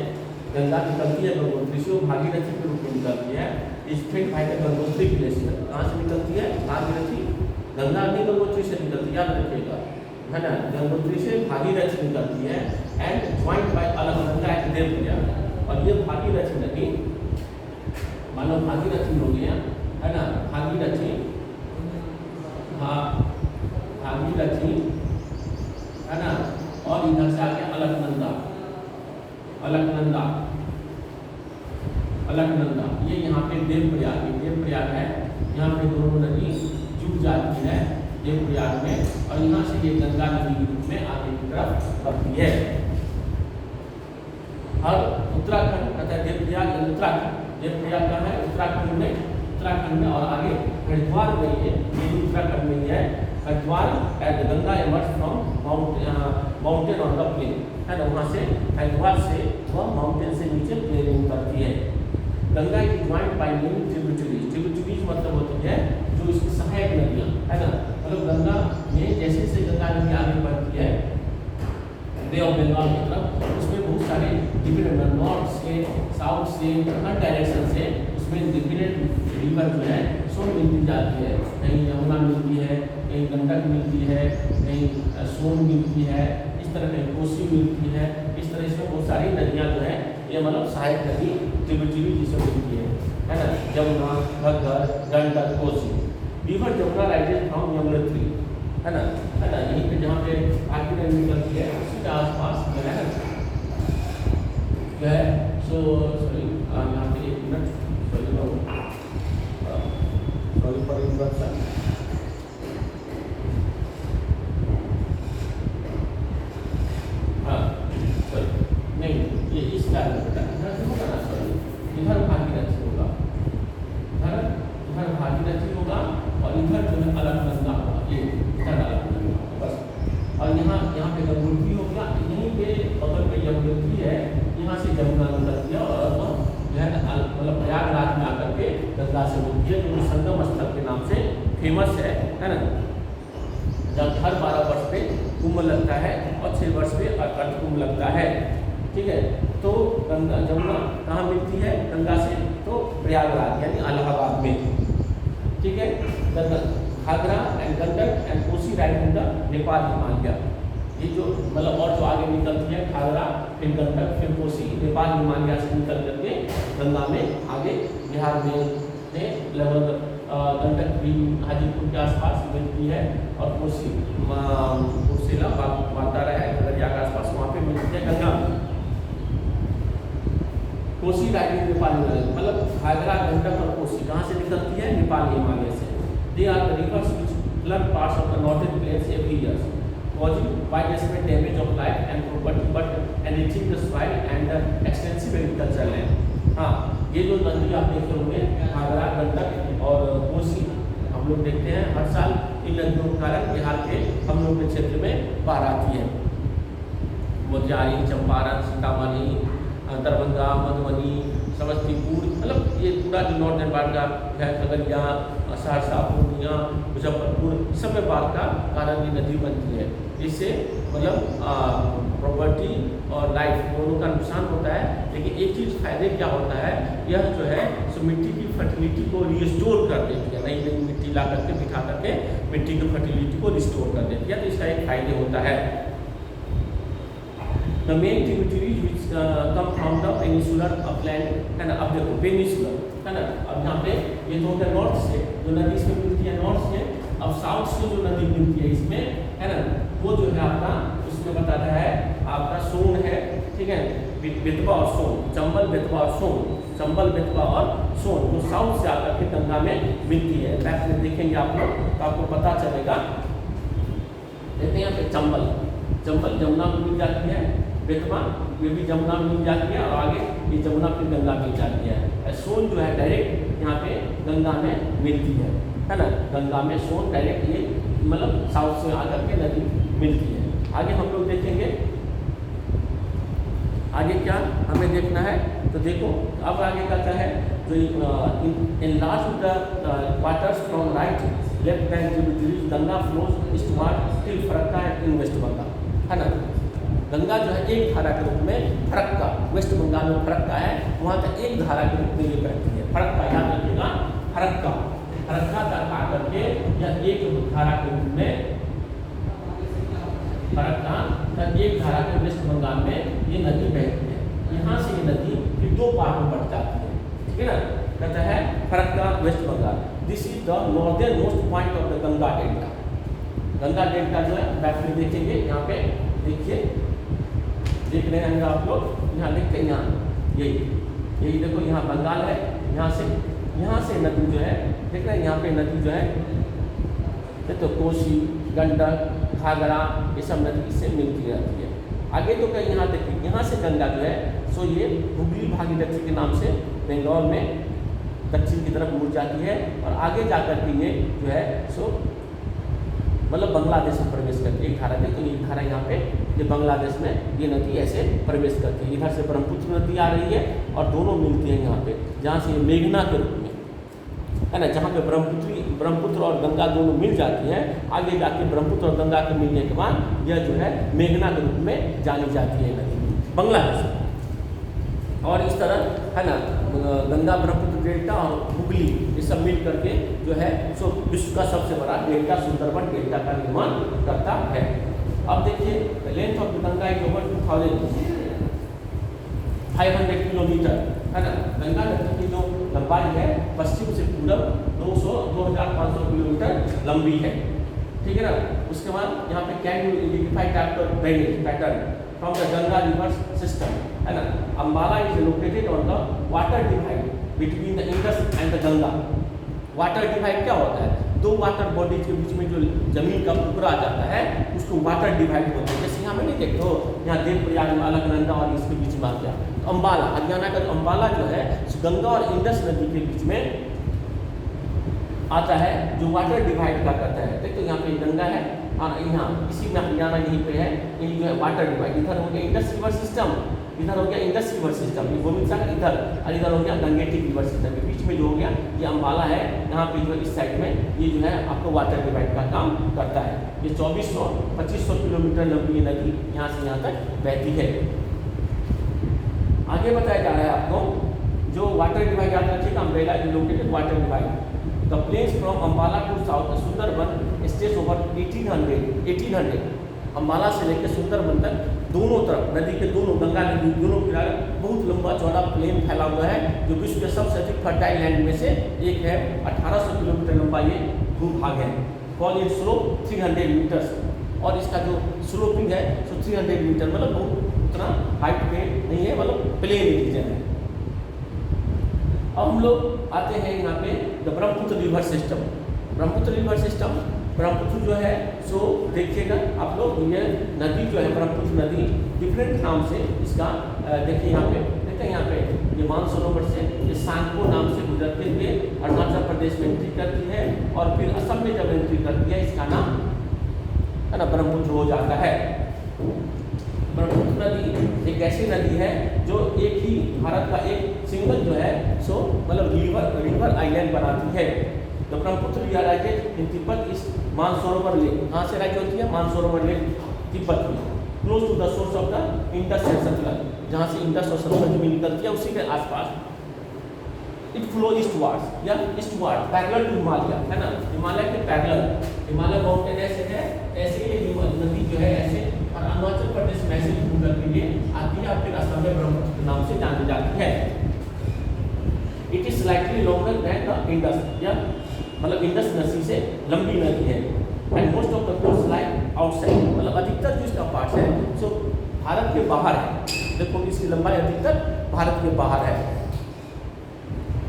गंगा निकलती है गंगोत्री से, वो भागीरथी के रूप में निकलती है। इस हेड वाटर गंगोत्री ग्लेशियर कहाँ से निकलती है, भागीरथी, गंगा नहीं गंगोत्री से निकलती, याद रखिएगा है ना, गंगोत्री से भागीरथी निकलती है and joint by Alaknanda at Devprayag. और ये भागीरथी नदी मानो भागीरथी हो गया है ना, भागीरथी, हाँ भागीरथी है ना, और इधर से आके अलकनंदा, अलकनंदा, अलकनंदा, ये यहाँ पे देवप्रयाग, देवप्रयाग है, यहाँ पे दोनों नदी जुड़ जाती है देवप्रयाग में, और यहाँ से ये गंगा नदी के रूप में आगे की तरफ बढ़ती है। और उत्तराखंड कहता है देवप्रयाग, उत्तराखंड, देवप्रयाग कहाँ है, उत्तराखंड में, उत्तराखंड में, और आगे हरिद्वार में, ये उत्तराखंड में है Haridwar at Ganga emerge from mountain on the plain है ना, वहाँ से हरिद्वार से वह माउंटेन से नीचे प्लेन उतरती है। गंगा की joint by many tributaries, tributaries मतलब होती है जो इसकी सहायक नदियाँ है ना, मतलब गंगा में जैसे जैसे गंगा नदी आगे बढ़ती है बे ऑफ बंगाल की तरफ, उसमें बहुत सारे डिफरेंट नॉर्थ से साउथ से हर डायरेक्शन से उसमें डिफरेंट रिवर जो है सो मिलती जाती है। कहीं यमुना मिलती है, कहीं गंडक मिलती है, कहीं सोन मिलती है, इस तरह कहीं कोसी मिलती है, इस तरह इसमें बहुत सारी नदियाँ जो है ये मतलब सहायक नदी ट्रिब्यूटरी जिसे मिलती है ना, Yamuna, Ghaggar, Gandak, Kosi. River Jamuna rises from Yamunotri है ना, यहीं पे जहाँ पे आगे नदी निकलती है उसी के आसपास जो है सो सॉरी यहाँ पे एक मिनट, सॉरी फॉर इंटरप्शन। हाँ सॉरी, नहीं ये इस कारण इधर से होगा ना, सॉरी इधर भागीरथी होगा, इधर भागीरथी होगा और इधर जो है अलकनंदा होगा, ये इधर अलकनंदा बस। और यहाँ पे गंगोत्री हो गया, यहीं पे बगल में यमुनोत्री है, यहाँ से जमुना निकलती है और जो है मतलब प्रयागराज में आकर के गंगा से मिलती है, जो संगम स्थल के नाम से फेमस है ना। जब हर 12 वर्ष पे कुंभ लगता है और 6 वर्ष पे अर्ध कुंभ लगता है, ठीक है। तो गंगा जमुना कहाँ मिलती है गंगा से, तो प्रयागराज यानी इलाहाबाद में, ठीक है। Ghaghara and Gandak and Kosi right in the Nepal Himalaya, ये जो मतलब और जो आगे निकलती है घाघरा फिर गंडक फिर कोसी, नेपाल हिमालय से निकल करके गंगा में आगे बिहार में लगभग गंडक भी हाजीपुर के आसपास मिलती है और कोसी कुर्सेला बांतारा है खगड़िया के आसपास, वहाँ पे मिलती है गंगा में। कोसी राइट नेपाल मतलब घाघरा गंडक और कोसी कहाँ से निकलती है, नेपाल हिमालय से। They are the rivers which flood parts of the northern plains every year, causing widespread damage of life and property but enriching the soil and extensive agricultural land। हाँ, ये जो नदी आप देख रहे होंगे घाघरा गंडक और कोसी, हम लोग देखते हैं हर साल इन नदियों के कारण बिहार के हम लोग के क्षेत्र में बाढ़ आती है। मोतिहारी, चंपारण, सीतामढ़ी, दरभंगा, मधुबनी, समस्तीपुर, मतलब ये पूरा जो नॉर्दर्न पार्ट का है, खगड़िया, सहरसा, पूर्णिया, मुजफ्फरपुर, सब में बाढ़ का कारण ये नदी बनती है। इससे मतलब प्रॉपर्टी और लाइफ दोनों का नुकसान होता है, लेकिन एक चीज़ फायदे क्या होता है, यह जो है सो मिट्टी की फर्टिलिटी को रिस्टोर कर देती है, नई नई मिट्टी ला करके बिठा करके मिट्टी की फर्टिलिटी को रिस्टोर कर देती है, तो इसका एक फायदे होता है। The main tributaries which come from the peninsular upland है ना। अब देखो पेनिसुलर है ना, अब यहाँ पे ये तो होता है नॉर्थ से जो नदी इसमें मिलती है नॉर्थ से। अब साउथ से जो नदी मिलती है इसमें है ना, वो जो है आपका उसमें बता रहा है आपका सोन है, ठीक है, बेतवा और सोन, चंबल बेतवा और सोन, चंबल बेतवा और सोन जो साउथ से आकर के गंगा में मिलती है। मैप में देखेंगे आप लोग तो आपको पता चलेगा। देखते हैं यहाँ पे चंबल, चंबल जमुना में मिल जाती है, बेतवा ये भी जमुना में मिल जाती है और आगे ये जमुना फिर गंगा मिल जाती है। सोन जो है डायरेक्ट यहाँ पे गंगा में मिलती है ना। गंगा में सोन डायरेक्ट ये मतलब साउथ से आकर के नदी मिलती है। आगे हम लोग देखेंगे आगे क्या हमें देखना है। तो देखो अब आगे का क्या है, जो enlarge the waters from right left bank tributaries Ganga flows eastward till Farakka in West Bengal है ना। गंगा जो है एक धारा के रूप में फरक्का, वेस्ट बंगाल में फरक्का है, वहाँ का एक धारा के रूप में ये बहती है। फरक्का याद रखिएगा, फरक्का, फरक्का तक आकर के या एक धारा के रूप में फरक्का तक एक धारा के वेस्ट बंगाल में ये नदी बहती है। यहाँ से ये नदी फिर दो पार्ट में बढ़ जाती है, ठीक है ना। कहता है Farakka West Bengal, this is the northern most point of the Ganga delta. Ganga delta जो है बैक में देखेंगे, यहाँ पे देखिए, देख रहे हैं आप लोग, यहाँ देखते हैं, यहाँ यही देखो, यहाँ बंगाल है, यहाँ से नदी जो है देख रहे हैं, यहाँ पे नदी जो है तो कोसी, गंडक, घाघरा ये सब नदी इससे मिलती रहती है। आगे तो कहीं यहाँ देखिए, यहाँ से गंगा जो है सो ये हुगली भागीरथी के नाम से बंगाल में दक्षिण की तरफ मुड़ जाती है और आगे जाकर के ये जो है सो मतलब बांग्लादेश में प्रवेश करती है। एक धारा देखो, एक धारा यहाँ पे ये बांग्लादेश में ये नदी ऐसे प्रवेश करती है। इधर से ब्रह्मपुत्र नदी आ रही है और दोनों मिलती है यहाँ पे, जहाँ से मेघना के रूप में है ना, जहाँ पे ब्रह्मपुत्र और गंगा दोनों मिल जाती हैं। आगे जाके ब्रह्मपुत्र और गंगा के मिलने के बाद यह जो है मेघना के रूप में जानी जाती है नदी बांग्लादेश। और इस तरह है ना गंगा ब्रह्मपुत्र डेल्टा और हुगली ये सब मिल करके जो है सो विश्व का सबसे बड़ा डेल्टा सुंदरबन डेल्टा का निर्माण करता है। अब देखिए length of Ganga is over 2500 kilometre है ना। गंगा नदी की जो लंबाई है पश्चिम से पूरब 2500 किलोमीटर लंबी है, ठीक है ना। उसके बाद यहाँ पे can you identify type of drainage pattern from the Ganga river system है ना। Ambala is located on the water divide between the Indus and the Ganga. Water divide क्या होता है, दो वाटर बॉडी के बीच में जो जमीन का टुकड़ा आ जाता है उसको वाटर डिवाइड होता है। जैसे यहाँ में नहीं देखते हो, यहाँ देवप्रयाग में अलकनंदा और इसके बीच में आ गया तो अम्बाला, हरियाणा का जो अम्बाला जो है गंगा और इंडस नदी के बीच में आता है, जो वाटर डिवाइड का करता है। देखो यहाँ पे गंगा है और यहाँ इसी में हरियाणा यहीं पे है, ये जो है वाटर डिवाइड। इधर हो गया इंडस रिवर सिस्टम, इधर हो गया इंडस रिवर सिस्टम, ये गोविंद सागर इधर, और इधर हो गया गंगेटिक रिवर सिस्टम। के बीच में जो हो गया ये अम्बाला है, यहाँ पे जो इस साइड में ये जो है आपको वाटर डिवाइड का काम करता है। ये 2400-2500 किलोमीटर लंबी नदी यहाँ से यहाँ तक बहती है। आगे बताया जा रहा है आपको जो वाटर डिवाइड याद रखिएगा, umbrella is located water divide the place from Ambala to south Sundarban stage over 1800 Ambala से लेकर सुंदरबन तक दोनों तरफ नदी के दोनों गंगा नदी दोनों किनारे बहुत लंबा चौड़ा प्लेन फैला हुआ है, जो विश्व के सबसे अधिक फर्टाइल लैंड में से एक है। 1800 किलोमीटर लंबा ये भूभाग है। फॉल इन स्लोप 300 मीटर्स और इसका जो स्लोपिंग है सो 300 मीटर, मतलब बहुत उतना हाइट पे नहीं है, मतलब प्लेन रीजन है। अब हम लोग आते हैं यहाँ पे the Brahmaputra river system. Brahmaputra river system, Brahmaputra जो है सो देखिएगा आप लोग, ये नदी जो है ब्रह्मपुत्र नदी डिफरेंट नाम से इसका देखिए यहाँ पे, देखते हैं यहाँ पे ये मानसरोवर से ये सांगपो नाम से गुजरते हुए अरुणाचल प्रदेश में एंट्री करती है और फिर असम में जब एंट्री करती है इसका नाम है ना ब्रह्मपुत्र हो जाता है। ब्रह्मपुत्र नदी एक ऐसी नदी है जो एक ही भारत का एक सिंगल जो है सो मतलब रिवर आइलैंड बनाती है। तो ब्रह्मपुत्र रिवर राज्य इन तिब्बत इस मानसरोवर लेक, कहाँ से राज्य होती है मानसरोवर लेक तिब्बत में, close to the source of the Indus and Satluj, जहाँ से इंडस और सतलज में निकलती है उसी के आसपास। इट फ्लो ईस्टवर्ड्स या ईस्टवर्ड पैरेलल टू हिमालय है ना, हिमालय के पैरेलल, हिमालय माउंटेन ऐसे है, ऐसे ये नदी जो है ऐसे अरुणाचल प्रदेश में ऐसे भूगर्भ के लिए आती है, आपके असम में ब्रह्मपुत्र के नाम से जानी जाती है। It is slightly longer than the Indus, या मतलब इंडस नदी से लंबी नदी है। And most of the course like outside, मतलब अधिकतर जो इसका पार्ट है सो भारत के बाहर है। देखो इसकी लंबाई अधिकतर भारत के बाहर है।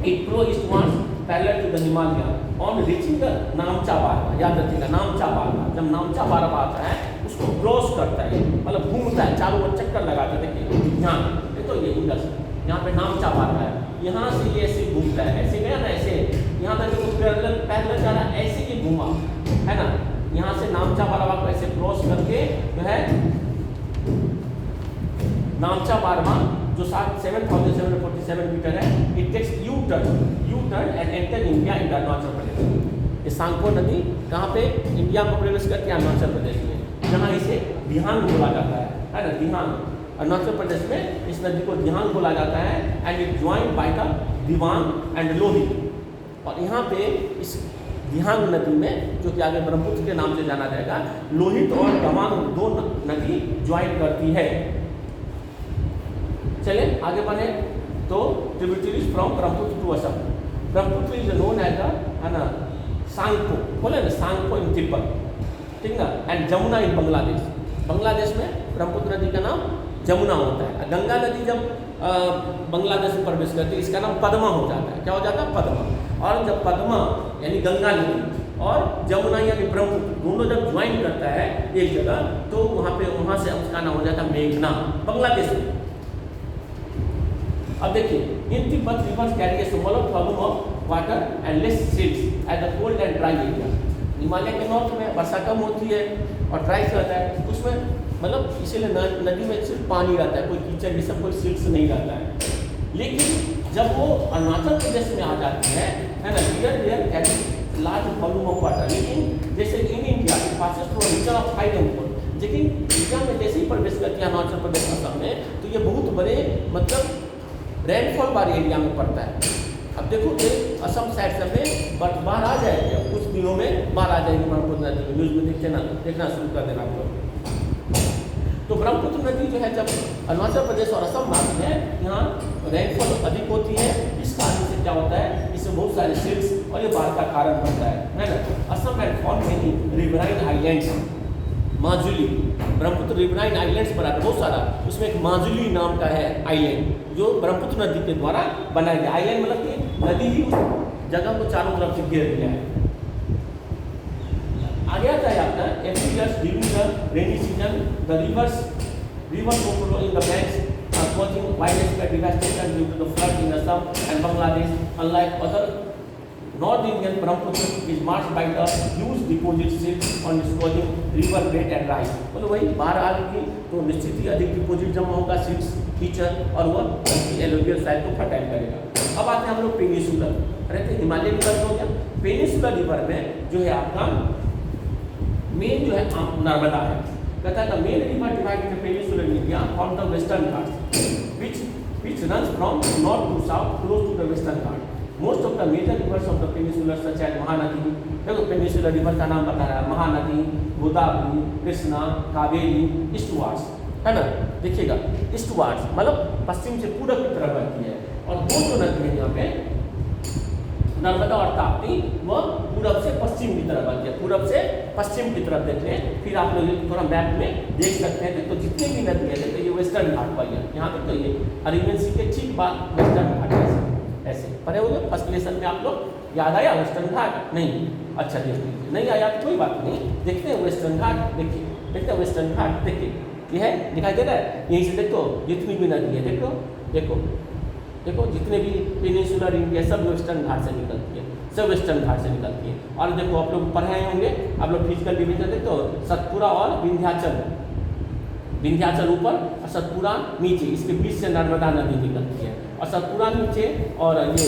It flow eastwards parallel to the Himalaya on reaching the Namcha Barwa, याद रखिएगा नामचा बारवा, जब नामचा बारवा आता है उसको क्रॉस करता है, मतलब घूमता है, चारों ओर चक्कर लगाता है। देखिए यहाँ देखो ये इंडस, यहाँ पे नामचा बारवा है, यहाँ से ये ऐसे घूमता है, ऐसे गया ना ऐसे, यहाँ तक देखो पैरेलल जा रहा है, ऐसे ये घूमा है ना, यहाँ से नामचा बारवा को ऐसे क्रॉस करके जो है नामचा बारवा जो 7,747 मीटर है, it takes U turn and enter India in Arunachal Pradesh. ये सांगपो नदी कहाँ पे इंडिया में प्रवेश करती है? अरुणाचल प्रदेश में, जहाँ इसे दिहांग बोला जाता है ना, दिहांग। अरुणाचल प्रदेश में इस नदी को दिहांग बोला जाता है। And it join by the Dibang and Lohit. और यहाँ पे इस दिहांग नदी में, जो कि आगे ब्रह्मपुत्र के नाम से जाना जाएगा, लोहित और तवांग दो नदी ज्वाइन करती है। चलिए आगे बढ़े। तो tributaries from Brahmaputra to Assam, Brahmaputra is known as है ना सांगपो, बोले ना सांगपो इन तिब्बत, ठीक ना। एंड जमुना इन बांग्लादेश, बांग्लादेश में ब्रह्मपुत्र नदी का नाम जमुना होता है। गंगा नदी जब बांग्लादेश में प्रवेश करती है इसका नाम पद्मा हो जाता है। क्या हो जाता है? पद्मा। और जब पद्मा यानी गंगा नदी और जमुना यानी ब्रह्मपुत्र दोनों जब ज्वाइन करता है एक जगह, तो वहाँ से उसका नाम हो जाता है मेघना, बांग्लादेश में। अब देखिए, in Tibet rivers carry a smaller volume of water and less silts at the cold and dry area. Himalaya के नॉर्थ में वर्षा कम होती है और ड्राई रहता है, उसमें मतलब इसीलिए नदी में सिर्फ पानी रहता है, कोई कीचड़ ये सब कोई सिल्ट्स नहीं रहता है। लेकिन जब वो अरुणाचल प्रदेश में आ जाती है ना, here carry large volume of water. लेकिन जैसे इन इंडिया के passes through region of high rainfall, लेकिन इंडिया में जैसे ही प्रवेश करती है अरुणाचल प्रदेश असम में, तो ये बहुत बड़े मतलब रेनफॉल वाले एरिया में पड़ता है। अब देखो कि असम साइड सब में बाढ़ आ जाएगी, अब कुछ दिनों में बाढ़ आ जाएगी ब्रह्मपुत्र नदी में, न्यूज़ में देखना शुरू कर देना आप लोग। तो ब्रह्मपुत्र नदी जो है जब अरुणाचल प्रदेश और असम में आती है, यहाँ रेनफॉल अधिक होती है। इस कारण से क्या होता है, इसमें बहुत सारे सिल्ट्स और ये बाढ़ का कारण बनता है ना। Assam and form many riverine islands, Majuli, Brahmaputra riverine islands पर आता है बहुत सारा, उसमें एक माजुली नाम का है आइलैंड जो ब्रह्मपुत्र नदी के द्वारा बनाया गया। आइलैंड मतलब कि नदी ही उस जगह को चारों तरफ से घेर दिया है। आगे आता है आपका every year during the rainy season the river overflow in the banks causing widespread devastation due to the flood in Assam and Bangladesh. Unlike other North Indian, Brahmaputra is marked by the huge deposit silts on its causing river bed and rise. मतलब वही बाढ़ आ रही तो निश्चित ही अधिक deposit जमा होगा, silts, कीचड़, और वह एलोवियल साइड को फर्टाइल करेगा। अब आते हैं हम लोग पेनिसुलर, अरे तो हिमालय रिवर हो गया। पेनिसुलर रिवर में जो है आपका मेन जो है नर्मदा है। कहता है the main river divide in peninsular India from the western Ghats which runs from north to south close to the western Ghat. Most of the major rivers of the peninsula such as Mahanadi, देखो peninsular river का नाम बता रहा है, महानदी, गोदावरी, कृष्णा, कावेरी, ईस्टवार्ड्स, है ना। देखिएगा ईस्टवार्ड्स मतलब पश्चिम से पूरब की तरफ बहती है, और वो जो नदी है यहाँ पे नर्मदा और ताप्ती, वह पूरब से पश्चिम की तरफ बहती है। पूरब से पश्चिम की तरफ देख लें, फिर आप लोग थोड़ा मैप में देख सकते हैं। तो जितने भी नदी है देखो ये वेस्टर्न घाट पर है, यहाँ तक तो ये अरेबियन सी के ठीक बाद वेस्टर्न घाट है। ऐसे पढ़े हो गए फर्स्ट लेसन में आप लोग, याद आया वेस्टर्न घाट? नहीं, अच्छा देख लीजिए, नहीं आया तो कोई बात नहीं, देखते हैं वेस्टर्न घाट। देखिए देखते हैं वेस्टर्न घाट, देखिए ये है, दिखाई दे रहा है, यहीं से देखो जितनी भी नदी है देखो देखो देखो जितने भी पेनिसुलर इंडिया सब वेस्टर्न घाट से निकलती है, सब वेस्टर्न घाट से निकलती है। और देखो आप लोग पढ़े होंगे, आप लोग फिजिकल डिवीजन देखो, सतपुरा और विंध्याचल, विंध्याचल ऊपर और सतपुरा नीचे, इसके बीच से नर्मदा नदी निकलती है। और सतपुरा नीचे और ये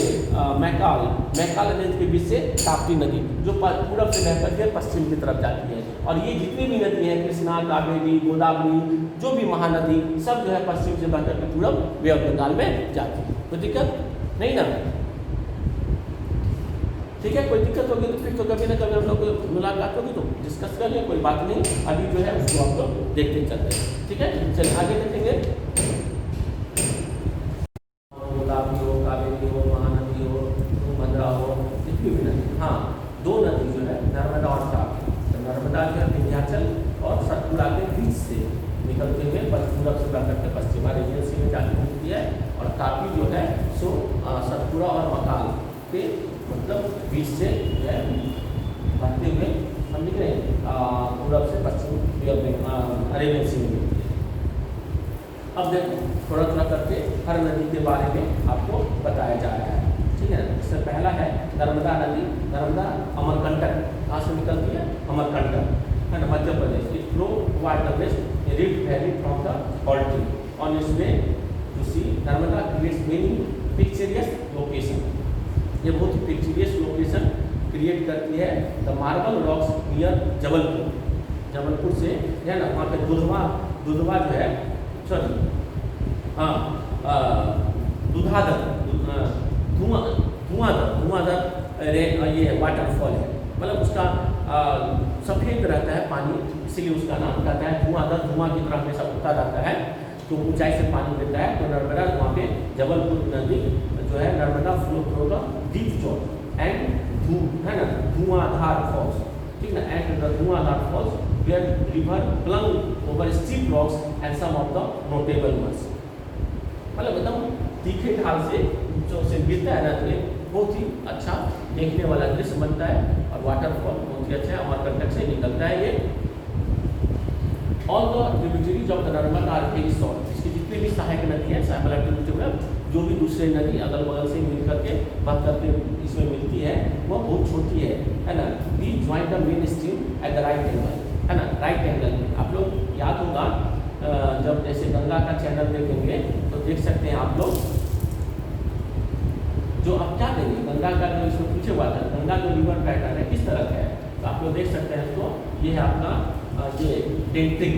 मैकाल रेंज के बीच से ताप्ती नदी जो पूरब से बह करके पश्चिम की तरफ जाती है। और ये जितनी भी नदी हैं, कृष्णा, कावेरी, गोदावरी, जो भी महानदी, सब जो है पश्चिम से बह करके पूरब बे ऑफ बंगाल में जाती है। कोई दिक्कत नहीं ना, ठीक है, कोई दिक्कत होगी तो फिर तो कभी ना कभी हम लोग को मुलाकात होगी तो डिस्कस कर लें, कोई बात नहीं। अभी जो है उसको आप लोग देखते चलते हैं, ठीक है। चलिए आगे देखेंगे। गोदावरी हो, कावेरी हो, महानदी हो, तुंगभद्रा हो, जितनी भी नदी, हाँ 2 नदी जो है नर्मदा और तापी। तो नर्मदा जो है विंध्याचल और सतपुड़ा के बीच से निकलते हुए पूरब से करके पश्चिमा रेजिडेंसी में जाती मिलती है, और तापी जो है सो सतपुड़ा और मकाल के मतलब बीच से जो है बढ़ते हुए हम लिख रहे हैं पूरब से पश्चिम अरेबियन सी में मिलती है। अब देखो थोड़ा थोड़ा करके हर नदी के बारे में आपको बताया जा रहा है, ठीक है। इससे पहला है नर्मदा नदी। नर्मदा अमरकंटक कहाँ से निकलती है? अमरकंटक है ना, Madhya Pradesh. It flow toward the west rift valley from the ऑल्टी on its way to sea. Narmada creates many picturesque location, ये बहुत ही पिक्चरियस लोकेशन क्रिएट करती है। The marble rocks near Jabalpur, Jabalpur से है ना, वहाँ पे दुधवा जो है, सॉरी हाँ दुधाधर धुआंधर ये वाटरफॉल है, मतलब उसका सफ़ेद रहता है पानी, इसीलिए उसका नाम कहता है धुआंधर। धुआं की तरह हमेशा उठता रहता है, तो ऊंचाई से पानी देता है। तो नर्मदा वहाँ पे जबलपुर नदी जो है Narmada flow through the deep zone and है ना धुआंधार फॉल्स, ठीक ना, and the Dhuandhar falls where river plunge over steep rocks and some of the notable ones. मतलब एकदम तीखे ढाल से जो से गिरता है ना, तो ये बहुत ही अच्छा देखने वाला दृश्य बनता है, और वाटरफॉल बहुत ही अच्छा है, अमरकंटक से निकलता है ये। All the tributaries of the Narmada are very short, इसकी जितनी भी सहायक नदी है, जो भी दूसरे नदी अगल बगल से मिल करके बह करके इसमें मिलती है, वो बहुत छोटी है ना। They join the main stream at the right angle, है ना, राइट एंगल में। आप लोग याद होगा जब जैसे गंगा का चैनल देखेंगे तो देख सकते हैं आप लोग, जो आप क्या देंगे गंगा का जो इसमें पूछे हुआ था, गंगा जो रिवर पैटर्न है किस तरह का है, तो आप लोग देख सकते हैं इसको, ये है आपका ये डेल्टिक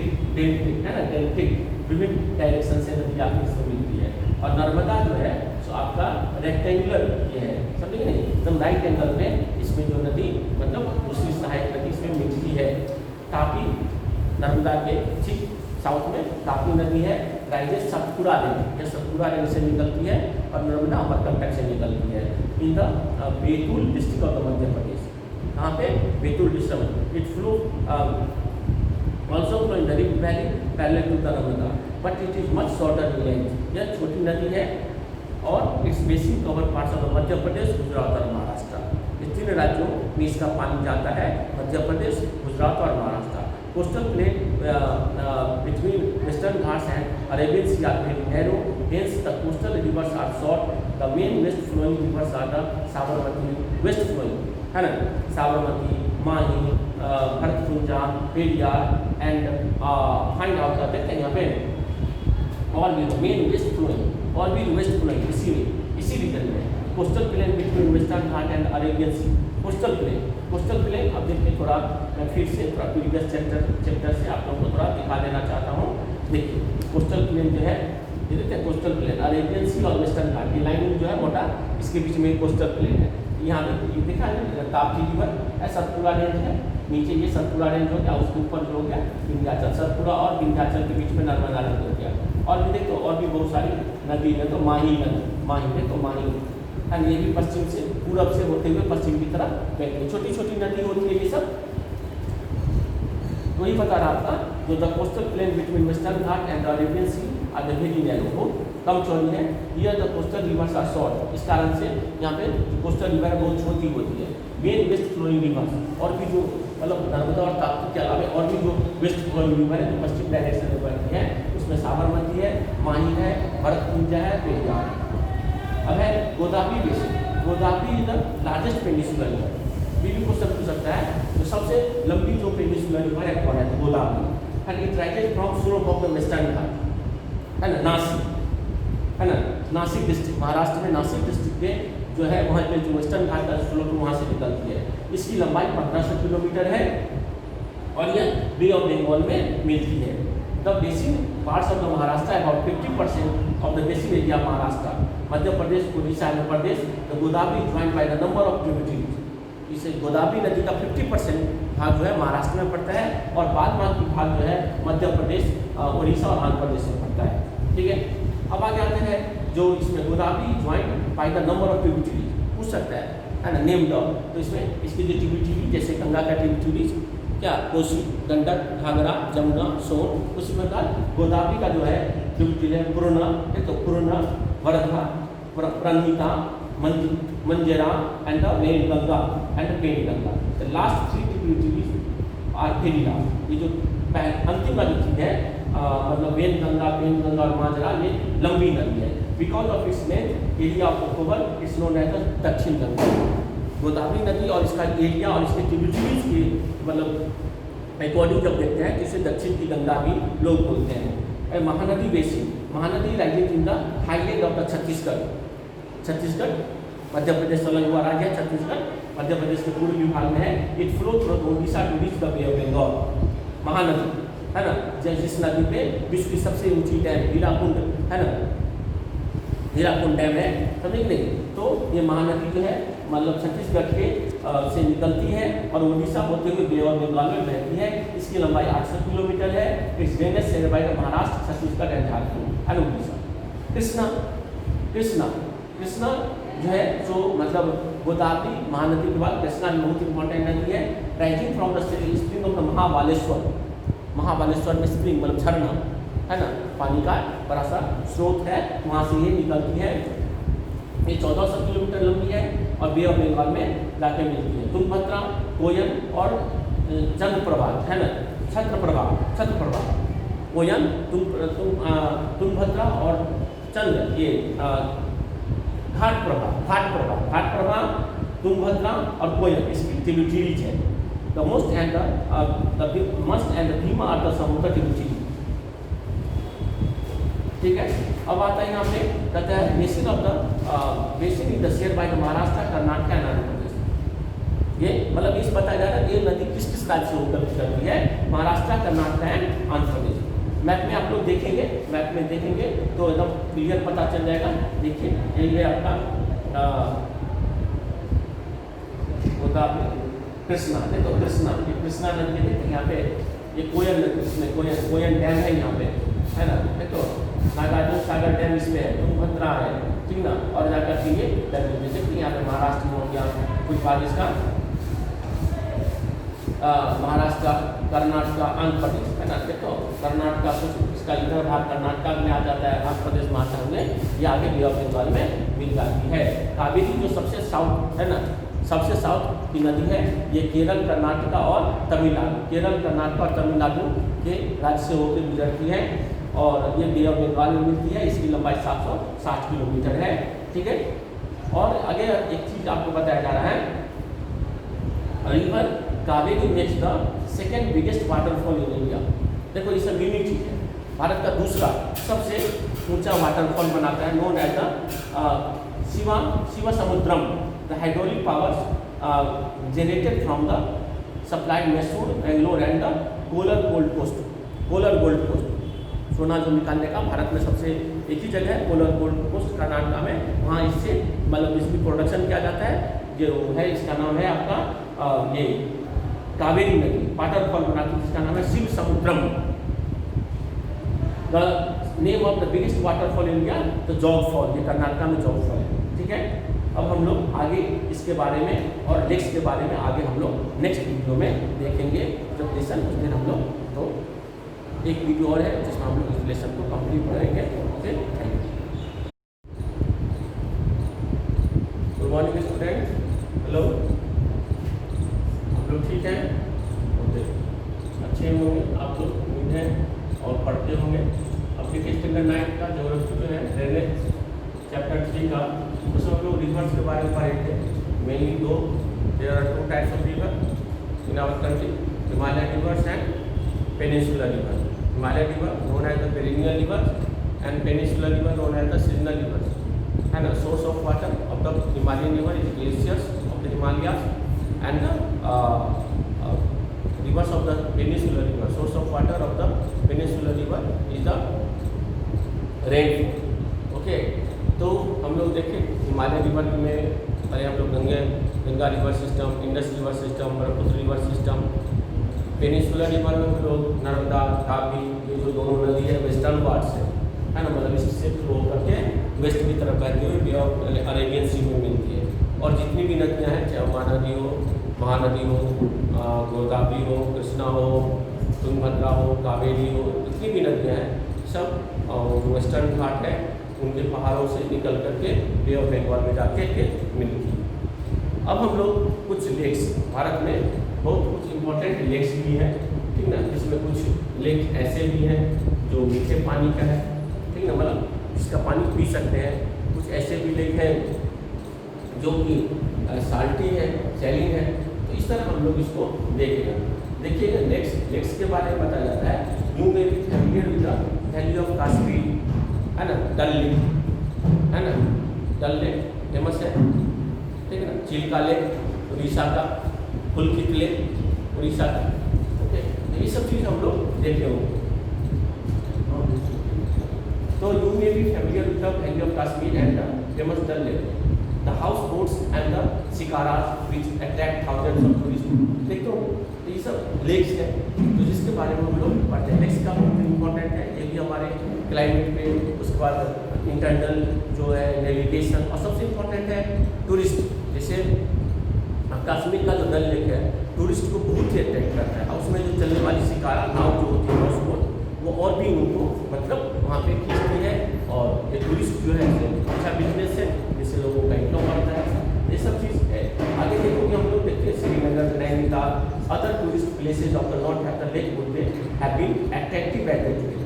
है ना, डेल्टिक विभिन्न डायरेक्शन से नदी आके इसमें मिलती है। और नर्मदा जो है सो आपका रेक्टेंगुलर ये है, समझे नहीं, एकदम राइट एंगल में इसमें जो नदी मतलब दूसरी सहायक नदी इसमें मिलती है। तापी नर्मदा के ठीक साउथ में तापी नदी है, राइजेस सतपुड़ा रेंज, ये सतपुड़ा रेंज से निकलती है, और नर्मदा अमरकंटक से निकलती है in the Betul district of the Madhya Pradesh. कहाँ पे? Betul district. It flow also flow in the rift valley parallel to the Narmada, but it is much shorter in length. यह छोटी नदी है और its basic cover parts of Madhya Pradesh, Gujarat और महाराष्ट्र। इस 3 राज्यों में इसका पानी जाता है, मध्य प्रदेश, गुजरात और Maharashtra. Coastal plain between western Ghats and Arabian sea are very narrow, hence the coastal rivers are short. The main west flowing rivers are the Sabarmati, west flowing है ना, Sabarmati, Mahi, Bharathapuzha, Periyar and find out करते हैं यहाँ पे, और भी मेन वेस्ट फ्लोइंग, और भी वेस्ट फ्लोइंग इसी रीजन में। Coastal plain between western Ghat and Arabian sea, coastal plain अब देखिए थोड़ा मैं फिर से थोड़ा प्रीवियस चैप्टर से आप लोगों को थोड़ा दिखा देना चाहता हूँ। देखिए कोस्टल प्लेन जो है, ये देखते हैं कोस्टल प्लेन अरेबियन सी और वेस्टर्न घाट की लाइन जो है मोटा, इसके बीच में कोस्टल प्लेन है। यहाँ पे ये देखा है ताप्ती रिवर है, सतपुड़ा रेंज है, नीचे ये सतपुड़ा रेंज हो गया, उसके ऊपर जो हो गया विंध्याचल, सतपुड़ा और विंध्याचल के बीच में नर्मदा रेंज हो गया। और भी देखो और भी बहुत सारी नदी है, तो माही नदी, माही है तो माही, ये भी पश्चिम से पूरब से होते हुए पश्चिम की तरफ बहती है, छोटी छोटी नदी होती है ये सब। वही बता रहा था, जो the coastal plain between western Ghat and the Arabian sea are the very narrow, बहुत कम चौड़ी है। Here the coastal rivers are short, इस कारण से यहाँ पे कोस्टल रिवर बहुत छोटी होती है। मेन वेस्ट फ्लोइंग रिवर्स, और भी जो मतलब नर्मदा और ताप्ती के अलावा और भी जो वेस्ट फ्लोइंग रिवर है, जो पश्चिम डायरेक्शन में बहती है, उसमें साबरमती है, माही है, भरतपुंजा है, पेरियार है। अब है Godavari basin. Godavari is the largest peninsular river, भी क्वेश्चन पूछ सकता है, तो सबसे लंबी जो पेनिसुलर रिवर है कौन है? तो Godavari. And it rises from slope of the western Ghat, है ना, नासिक, है ना, नासिक डिस्ट्रिक्ट, महाराष्ट्र में नासिक डिस्ट्रिक्ट में जो है वहाँ पे जो वेस्टर्न घाट का स्लोप वहाँ से निकलती है। इसकी लंबाई 1500 किलोमीटर है, और यह बे ऑफ बंगाल में मिलती है। The basin parts of the Maharashtra, about 50% of the basin area Maharashtra, Madhya Pradesh, Orissa and Pradesh. The Godavari joined by the number of tributaries, इसे गोदावरी नदी का 50% भाग जो है महाराष्ट्र में पड़ता है और बाद बाकी भाग जो है मध्य प्रदेश, उड़ीसा और आंध्र प्रदेश में पड़ता है। ठीक है, अब आगे आते हैं जो इसमें Godavari joint by the number of tributaries पूछ सकता है ना, नेम डाउन। तो इसमें इसकी जो ट्रिब्यूटरी जैसे गंगा का ट्रिब्यूटरीज क्या, कोसी, गंडक, घाघरा, जमुना, सोन, उसी प्रकार गोदावरी का जो है ट्रिब्यूटरी है पूर्णा, तो Purna, Wardha, Pranhita, Manjra and the Wain Ganga and Pen Ganga. The last 3 tributaries are very large. ये जो अंतिम वाली चीज है मतलब वेन गंगा, पेन गंगा और मांजरा, ये लंबी नदी है। Because of its length, area of over, it's known as the Dakshin Ganga. Godavari नदी और इसका एरिया और इसके ट्रिब्यूटरीज के मतलब अकॉर्डिंग जब देखते हैं तो इसे दक्षिण की गंगा भी लोग बोलते हैं। Mahanadi basin, Mahanadi rising in the highland of the Chhattisgarh Madhya Pradesh संलग्न हुआ राज्य है छत्तीसगढ़, मध्य प्रदेश के पूर्वी भाग में है। It flow through Odisha to reach the Bay of Bengal. Mahanadi है ना, जिस नदी पे विश्व की सबसे ऊंची डैम हीराकुंड है ना, हीराकुंड डैम है, समझे नहीं। तो ये महानदी जो है मतलब छत्तीसगढ़ के से निकलती है और उड़ीसा होते हुए बे ऑफ बंगाल में बहती है। इसकी लंबाई 800 किलोमीटर है। Its drainage share by Maharashtra, Chhattisgarh and Jharkhand and Orissa. Krishna जो है जो मतलब गोदावरी महानदी के बाद कृष्णा बहुत इंपॉर्टेंट नदी है। Rising from the spring of the Mahabaleshwar में स्प्रिंग मतलब झरना है ना, पानी का बड़ा सा स्रोत है, वहाँ से ये निकलती है। ये 1400 किलोमीटर लंबी है और बे ऑफ बंगाल में जाके मिलती है। तुंगभद्रा, कोयन और चंद्रप्रभा है ना, छत्रप्रभा, कोयन, तुंगभद्रा और चंद्र, ये घाट प्रभा, तुंगभद्रा और कोयन इसकी ट्रिब्यूटरीज है। The must and the Bhima are the समुद्र ट्रिब्यूटरी। ठीक है, अब आता है यहाँ पे कहता है basin of the basin in the share by the Maharashtra, Karnataka and Andhra Pradesh. ये मतलब इस बताया जा रहा है ये नदी किस किस राज्य से होकर गुजरती है, Maharashtra, Karnataka and Andhra Pradesh. Map में आप लोग देखेंगे, तो एकदम क्लियर पता चल जाएगा। देखिए यही है आपका गोदावरी, कृष्णा, देखो कृष्णा नदी है यहाँ पे, ये कोयन नदी, इसमें कोयन डैम है यहाँ पे है ना, देखो नागार्जुन सागर डैम इसमें है, तुंगभद्रा है, ठीक ना, और जाकर के ये जैसे यहाँ पे महाराष्ट्र में हो गया कुछ भाग इसका, महाराष्ट्र, कर्नाटक, आंध्र प्रदेश है ना। देखो कर्नाटक कुछ इसका इधर भाग कर्नाटक में आ जाता है, आंध्र प्रदेश में आते हुए ये आगे बे ऑफ बंगाल में मिल जाती है। कावेरी जो सबसे साउथ है ना, सबसे साउथ की नदी है, ये केरल, कर्नाटक और तमिलनाडु के राज्य से होकर गुजरती है और ये बे ऑफ बंगाल में मिलती है। इसकी लंबाई 760 किलोमीटर है। ठीक है, और आगे एक चीज आपको बताया जा रहा है, river Kaveri makes the second biggest waterfall in India. देखो ये सब यूनिक चीज है, भारत का दूसरा सबसे ऊंचा वाटरफॉल बनाता है, known as the Shivasamudram. The hydraulic powers generated from the supplied Mysore, Bangalore and the Kolar gold coast. सोना जो निकालने का भारत में सबसे एक ही जगह है, कोलर गोल्ड कोस्ट कर्नाटक में, वहाँ इससे मतलब इसकी प्रोडक्शन किया जाता है। जो है इसका नाम है आपका ये कावेरी नदी, वाटरफॉल बनाती है जिसका नाम है Shiva Samudram. The name of the biggest waterfall in India the Jog fall, ये कर्नाटक में जॉग फॉल है। ठीक है, अब हम लोग आगे इसके बारे में और लेक्स के बारे में आगे हम लोग नेक्स्ट वीडियो में देखेंगे। जब लेसन उस दिन हम लोग तो एक वीडियो और है जिसमें हम लोग इस लेसन को कंप्लीट करेंगे। Okay, thank you. Good morning student, hello, आप लोग ठीक हैं? ओके, अच्छे होंगे आप लोग, उम्मीद है, और पढ़ते होंगे। अब देखिए स्टैंडर्ड 9 का ज्योग्राफी जो है ड्रेनेज चैप्टर 3 का, उसमें हम लोग रिवर्स के बारे में पढ़े थे। Mainly there are 2 types of river in our country, Himalayan rivers and peninsular river. Himalaya river known as the perennial river and peninsular river known as the seasonal rivers, and the source of water of the Himalayan river is glaciers of the Himalayas, and the rivers of the peninsular river, source of water of the peninsular river is the rainfall. Okay, तो हम लोग देखें Himalaya river में पहले हम लोग Ganga Ganga river system, Indus river system, Brahmaputra river system. Peninsular river में हम लोग नर्मदा, तापी, ये जो दोनों नदी है वेस्टर्न घाट से, है ना, मतलब इससे फ्लो करके वेस्ट की तरफ बहती हुई बे ऑफ अरेबियन सी में मिलती है। और जितनी भी नदियाँ हैं, चाहे महानदी हो, महानदी हो, गोदावरी हो, कृष्णा हो, तुंगभद्रा हो, कावेरी हो, जितनी भी नदियाँ हैं सब वेस्टर्न घाट है उनके पहाड़ों से निकल करके बे ऑफ बंगाल में जाके के मिलती है। अब हम लोग कुछ लेक्स, भारत में बहुत कुछ इम्पोर्टेंट लेक्स भी हैं, ठीक ना, जिसमें कुछ लेक ऐसे भी हैं जो मीठे पानी का है, ठीक ना, मतलब जिसका पानी पी सकते हैं। कुछ ऐसे भी लेक हैं जो कि साल्टी है, सैलिन है। तो इस तरह हम लोग इसको देखेंगे। देखिएगा लेक्स के बारे में बताया जाता है। You may be familiar with the valley of Kashmir, है ना, डल लेक, है ना, डल लेक फेमस है, ठीक है ना, चिल्का लेक उड़ीसा का, पुलकित लेक उड़ीसा का, ओके। तो ये सब चीज़ हम लोग देखे होंगे। तो you may be familiar with the valley of Kashmir and the famous Dal lake, the houseboats and the shikaras which attract thousands of tourist. देखो तो ये सब लेक्स है तो जिसके बारे में हम लोग पढ़ते हैं। लेक्स का बहुत इंपॉर्टेंट है, ये भी हमारे क्लाइमेट पे, उसके बाद इंटरनल जो है नेविगेशन, और सबसे इम्पोर्टेंट है टूरिस्ट। जैसे कश्मीर का जो डल लेक है टूरिस्ट को बहुत ही अट्रैक्ट करता है, और उसमें जो चलने वाली शिकारा नाव जो होती है हाउस बोट, वो और भी उनको मतलब वहाँ पे खींचती है। और ये टूरिस्ट जो है अच्छा बिजनेस है, जिससे लोगों का इनकम बढ़ता है, ये सब चीज़ है। आगे देखो कि हम लोग देखते हैं Srinagar, Nainital, other tourist places of the north have the lake would have been attractive at that.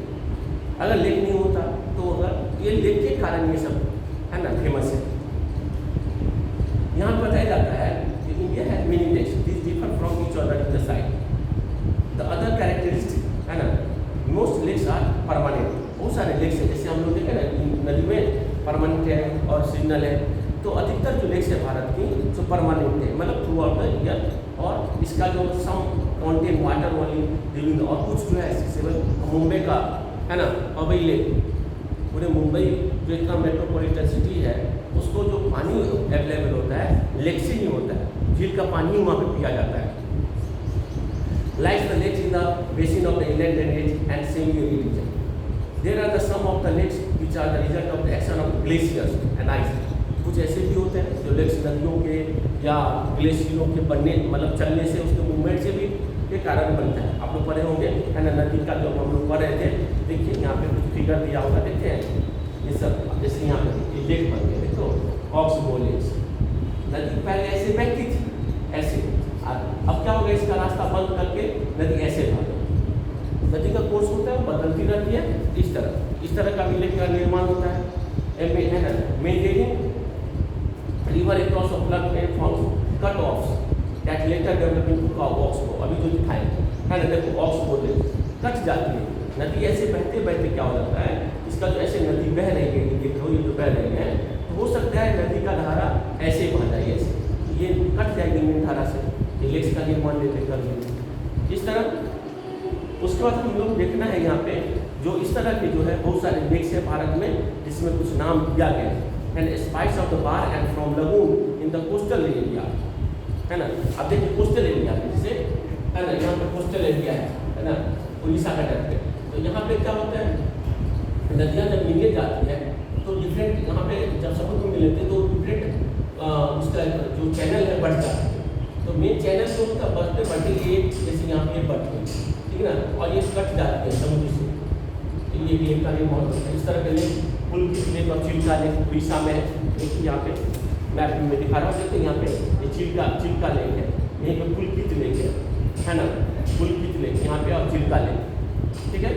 अगर लेक नहीं होता तो अगर ये लेक के कारण ये सब, है ना, फेमस है। यहाँ बताया जाता है कि India has many lakes, this differ from each other in the side. The other characteristic, है ना, मोस्ट लेक्स आर परमानेंट। बहुत सारे लेक्स हैं, जैसे हम लोग देखें ना नदी में परमानेंट है और सीजनल है। तो अधिकतर जो लेक्स है भारत की जो परमानेंट है, मतलब थ्रू आउट द ईयर, और इसका जो सम कॉन्टेन वाटर ओनली ड्यूरिंग, और कुछ जो है सिर्फ मुंबई का, है ना, अवई लेक, पूरे मुंबई जो इतना मेट्रोपॉलिटन सिटी है उसको जो पानी अवेलेबल होता है लेक से ही होता है, झील का पानी वहाँ पे पिया जाता है। Like the lakes in the basin of the inland drainage and semi-arid region, there are the some of the lakes which are the result of the action of glaciers and ice. कुछ ऐसे भी होते हैं जो lakes नदियों के या ग्लेशियरों के बनने, मतलब चलने से, उसके मूवमेंट से भी के कारण बनता है। आप लोग पढ़े होंगे, है ना, नदी का जो हम लोग पढ़ रहे थे, देखिए यहाँ पे कुछ फिगर दिया होगा, देखते हैं ये सब। जैसे यहाँ पे लेक बन गए, देखो ऑक्सबो लेक्स, नदी पहले ऐसे बहती थी, ऐसे, अब क्या होगा, इसका रास्ता बंद करके नदी ऐसे भागे। नदी का कोर्स होता है, बदलती रहती है इस तरह का भी लेक का निर्माण होता है, है ना, maintaining river across of flood and forms cut offs that later develop into oxbow. अभी जो दिखाएं, है ना, देखो ऑक्सबो लेक कट जाती है, नदी ऐसे बहते बहते क्या हो जाता है, इसका जो ऐसे नदी बह रही है, ये जो बह रही है, तो हो सकता है नदी का धारा ऐसे बह जाए, ऐसे ये कट जाएगी मेन धारा से, लेक्स का निर्माण लेते कर लेंगे इस तरह। उसके बाद हम लोग देखना है यहाँ पे जो इस तरह के जो है बहुत सारे लेक्स है भारत में, जिसमें कुछ नाम दिया गया है। And spice of the bar and from lagoon in the coastal area, है ना। अब देखिए कोस्टल एरिया जैसे, है ना, यहाँ पे कोस्टल एरिया है ना, उड़ीसा का तट पे, तो यहाँ पे क्या होता है, नदियाँ जब मिलने जाती है तो डिफरेंट, यहाँ पे जब समुद्र में मिलते तो डिफरेंट उसका जो चैनल है बढ़ जाता है। तो मेन चैनल जो होता है बढ़ते बढ़ते एक, जैसे यहाँ पे बढ़ गई, ठीक है ना, और ये कट जाती है समुद्र से, तो ये लेक का निर्माण होता है। इस तरह के लेक, पुलकित लेक और चिल्का लेक उड़ीसा में, देखिए यहाँ पे मैप में दिखा रहा हूँ, देखते यहाँ पे ये चिल्का लेक है, यहीं पे पुलकित लेक है ना, पुलकित लेक यहाँ पे और चिल्का लेक, ठीक है।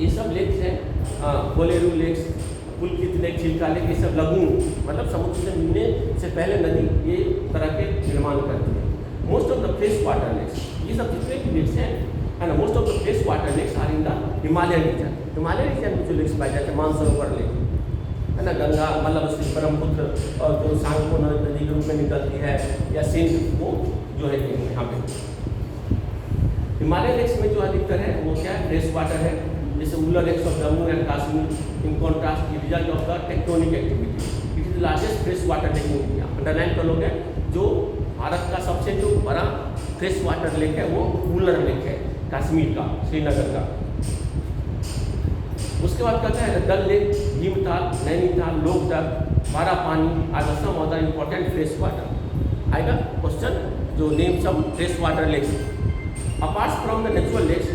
ये सब लेक्स हैं, कोलेरू लेक्स, पुलकित लेक, चिल्का लेक, ये सब लगून, मतलब समुद्र से मिलने से पहले नदी ये तरह के निर्माण करती है। Most of the fresh water lakes, ये सब जितने भी लेक्स हैं, है ना, most of the fresh water lakes are in the Himalayan region. Himalayan region में जो लेक्स पाए जाते हैं, मानसरोवर लेक, है ना, गंगा, मतलब ब्रह्मपुत्र और जो सांगो नदी के रूप में निकलती है, या सिंध को जो है यहाँ पे। हिमालयन लेक्स में जो अधिकतर है वो क्या है, फ्रेश वाटर है, जैसे Wular lakes of Jammu and Kashmir. In contrast, result of the tectonic activity, it is is the largest fresh water lake in India. Underline कर लोगे, जो भारत का सबसे जो बड़ा फ्रेश वाटर लेक है वो कूलर लेक है, कश्मीर का, श्रीनगर का। उसके बाद कहता है Dal lake, Bhimtal, Nainital, Loktak, Barapani are some other important fresh water. आएगा क्वेश्चन, जो name some fresh water lakes apart from the natural lakes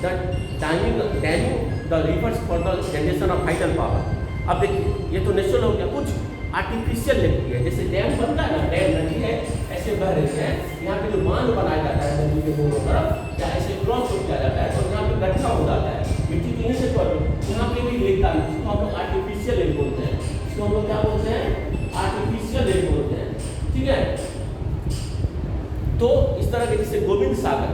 the damming the rivers for the generation of hydel power. अब देखिए, ये तो नेचुरल हो गया, कुछ आर्टिफिशियल लेक भी है, जैसे डैम बनता है ना, डैम नदी है ऐसे बह रही है, यहाँ पे जो बांध बनाया जाता है नदी के दोनों तरफ या ऐसे क्रॉस किया जाता है तो यहाँ पे गड्ढा हो जाता है, मिट्टी की से यहाँ पे भी लेक का, इसको हम लोग आर्टिफिशियल लेक बोलते हैं, इसको हम लोग क्या बोलते हैं, आर्टिफिशियल लेक बोलते हैं, ठीक है। तो इस तरह के जैसे गोविंद सागर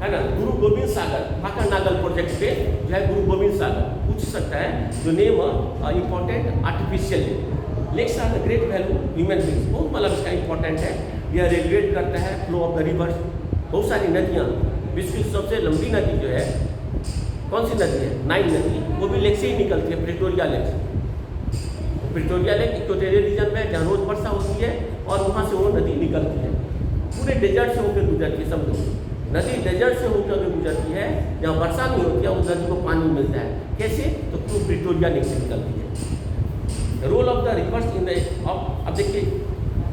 है ना, गुरु गोविंद सागर हाका नागल प्रोजेक्ट पे जो है गुरु गोविंद सागर पूछ सकता है, जो name important artificial lakes are the great value human beings, बहुत मतलब इसका इंपॉर्टेंट है। यह रेगुलेट करता है फ्लो ऑफ द रिवर्स, बहुत सारी नदियाँ, विश्व की सबसे लंबी नदी जो है कौन सी नदी है, नाइल नदी, वो भी लेक से ही निकलती है, Pretoria lake. Pretoria lake equatorial region में जहाँ रोज वर्षा होती है और वहाँ से वो नदी निकलती है, पूरे डेजर्ट से होकर गुजरती है, समझो नदी डेजर्ट से होकर गुजरती है, जहाँ वर्षा नहीं होती है उस नदी को पानी मिलता है, कैसे, तो क्यों प्रिटोरिया लेक से निकलती है। Role of the rivers in the, अब देखिए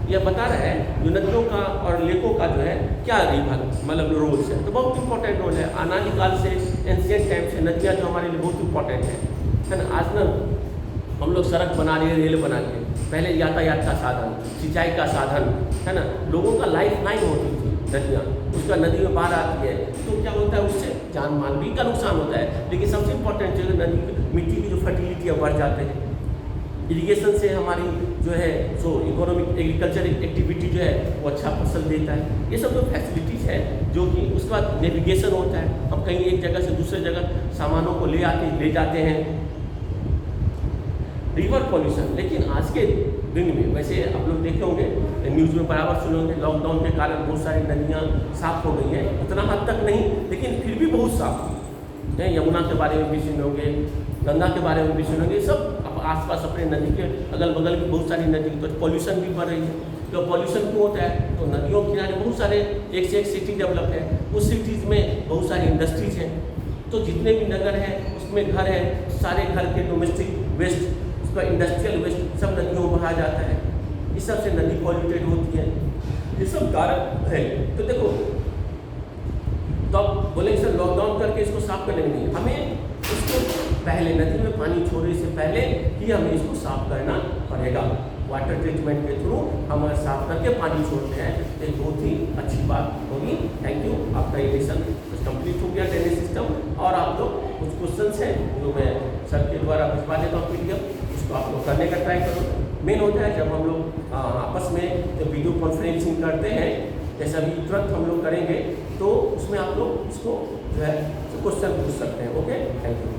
यह बता रहा है जो नदियों का और लेकों का जो है क्या रिवर मतलब रोल्स है, तो बहुत इंपॉर्टेंट रोल है। अनादिकाल से, एंशिएंट टाइम से नदियाँ जो हमारे लिए बहुत इंपॉर्टेंट है ना। आज ना हम लोग सड़क बना रहे हैं, रेल बना रहे हैं, पहले यातायात का साधन, सिंचाई का साधन है ना, लोगों का लाइफ लाइन होती थी नदियाँ, उसका नदी में बाढ़ आती है तो क्या होता है, उससे जान माल भी का नुकसान होता है, लेकिन सबसे इंपॉर्टेंट चीज़ नदी मिट्टी की जो फर्टिलिटी है बढ़ जाते हैं, इरिगेशन से हमारी जो है सो इकोनॉमिक एग्रीकल्चर एक्टिविटी जो है वो अच्छा फसल देता है, ये सब जो फैसिलिटीज़ है जो कि उसके बाद नेविगेशन होता है, हम कहीं एक जगह से दूसरे जगह सामानों को ले जाते हैं। रिवर पॉल्यूशन, लेकिन आज के दिन में वैसे आप लोग देखे होंगे न्यूज़ में बराबर सुने होंगे, लॉकडाउन के कारण बहुत सारी नदियाँ साफ हो गई हैं, उतना हद तक नहीं लेकिन फिर भी बहुत साफ है। यमुना के बारे में भी सुने होंगे, गंगा के बारे में भी सुने होंगे, सब आसपास अपने नदी के अगल बगल की बहुत सारी नदी, तो पॉल्यूशन भी बढ़ रही है। तो पॉल्यूशन क्यों होता है, तो नदियों के किनारे बहुत सारे एक से एक सिटी डेवलप है, उस सिटीज़ में बहुत सारी इंडस्ट्रीज हैं, तो जितने भी नगर हैं उसमें घर है, सारे घर के डोमेस्टिक वेस्ट, उसका इंडस्ट्रियल वेस्ट सब नदियों में बहा जाता है, इस सब से नदी पॉल्यूटेड होती है, ये सब कारण है। तो देखो, तो अब बोले सर लॉकडाउन करके इसको साफ करने नहीं, हमें इसको पहले नदी में पानी छोड़ने से पहले ही हमें इसको साफ करना पड़ेगा। वाटर ट्रीटमेंट के थ्रू हम साफ करके पानी छोड़ते हैं, तो बहुत ही अच्छी बात होगी। थैंक यू, आपका ये लेसन कंप्लीट हो गया ड्रेनेज सिस्टम, और आप लोग कुछ क्वेश्चंस हैं जो मैं सर के द्वारा भिजवा देता हूँ PDF, उसको आप लोग करने का ट्राई करो। मेन होता है जब हम लोग आपस में जब वीडियो कॉन्फ्रेंसिंग करते हैं, जैसे अभी तुरंत हम लोग करेंगे, तो उसमें आप लोग इसको जो है क्वेश्चन पूछ सकते हैं। Okay, thank you.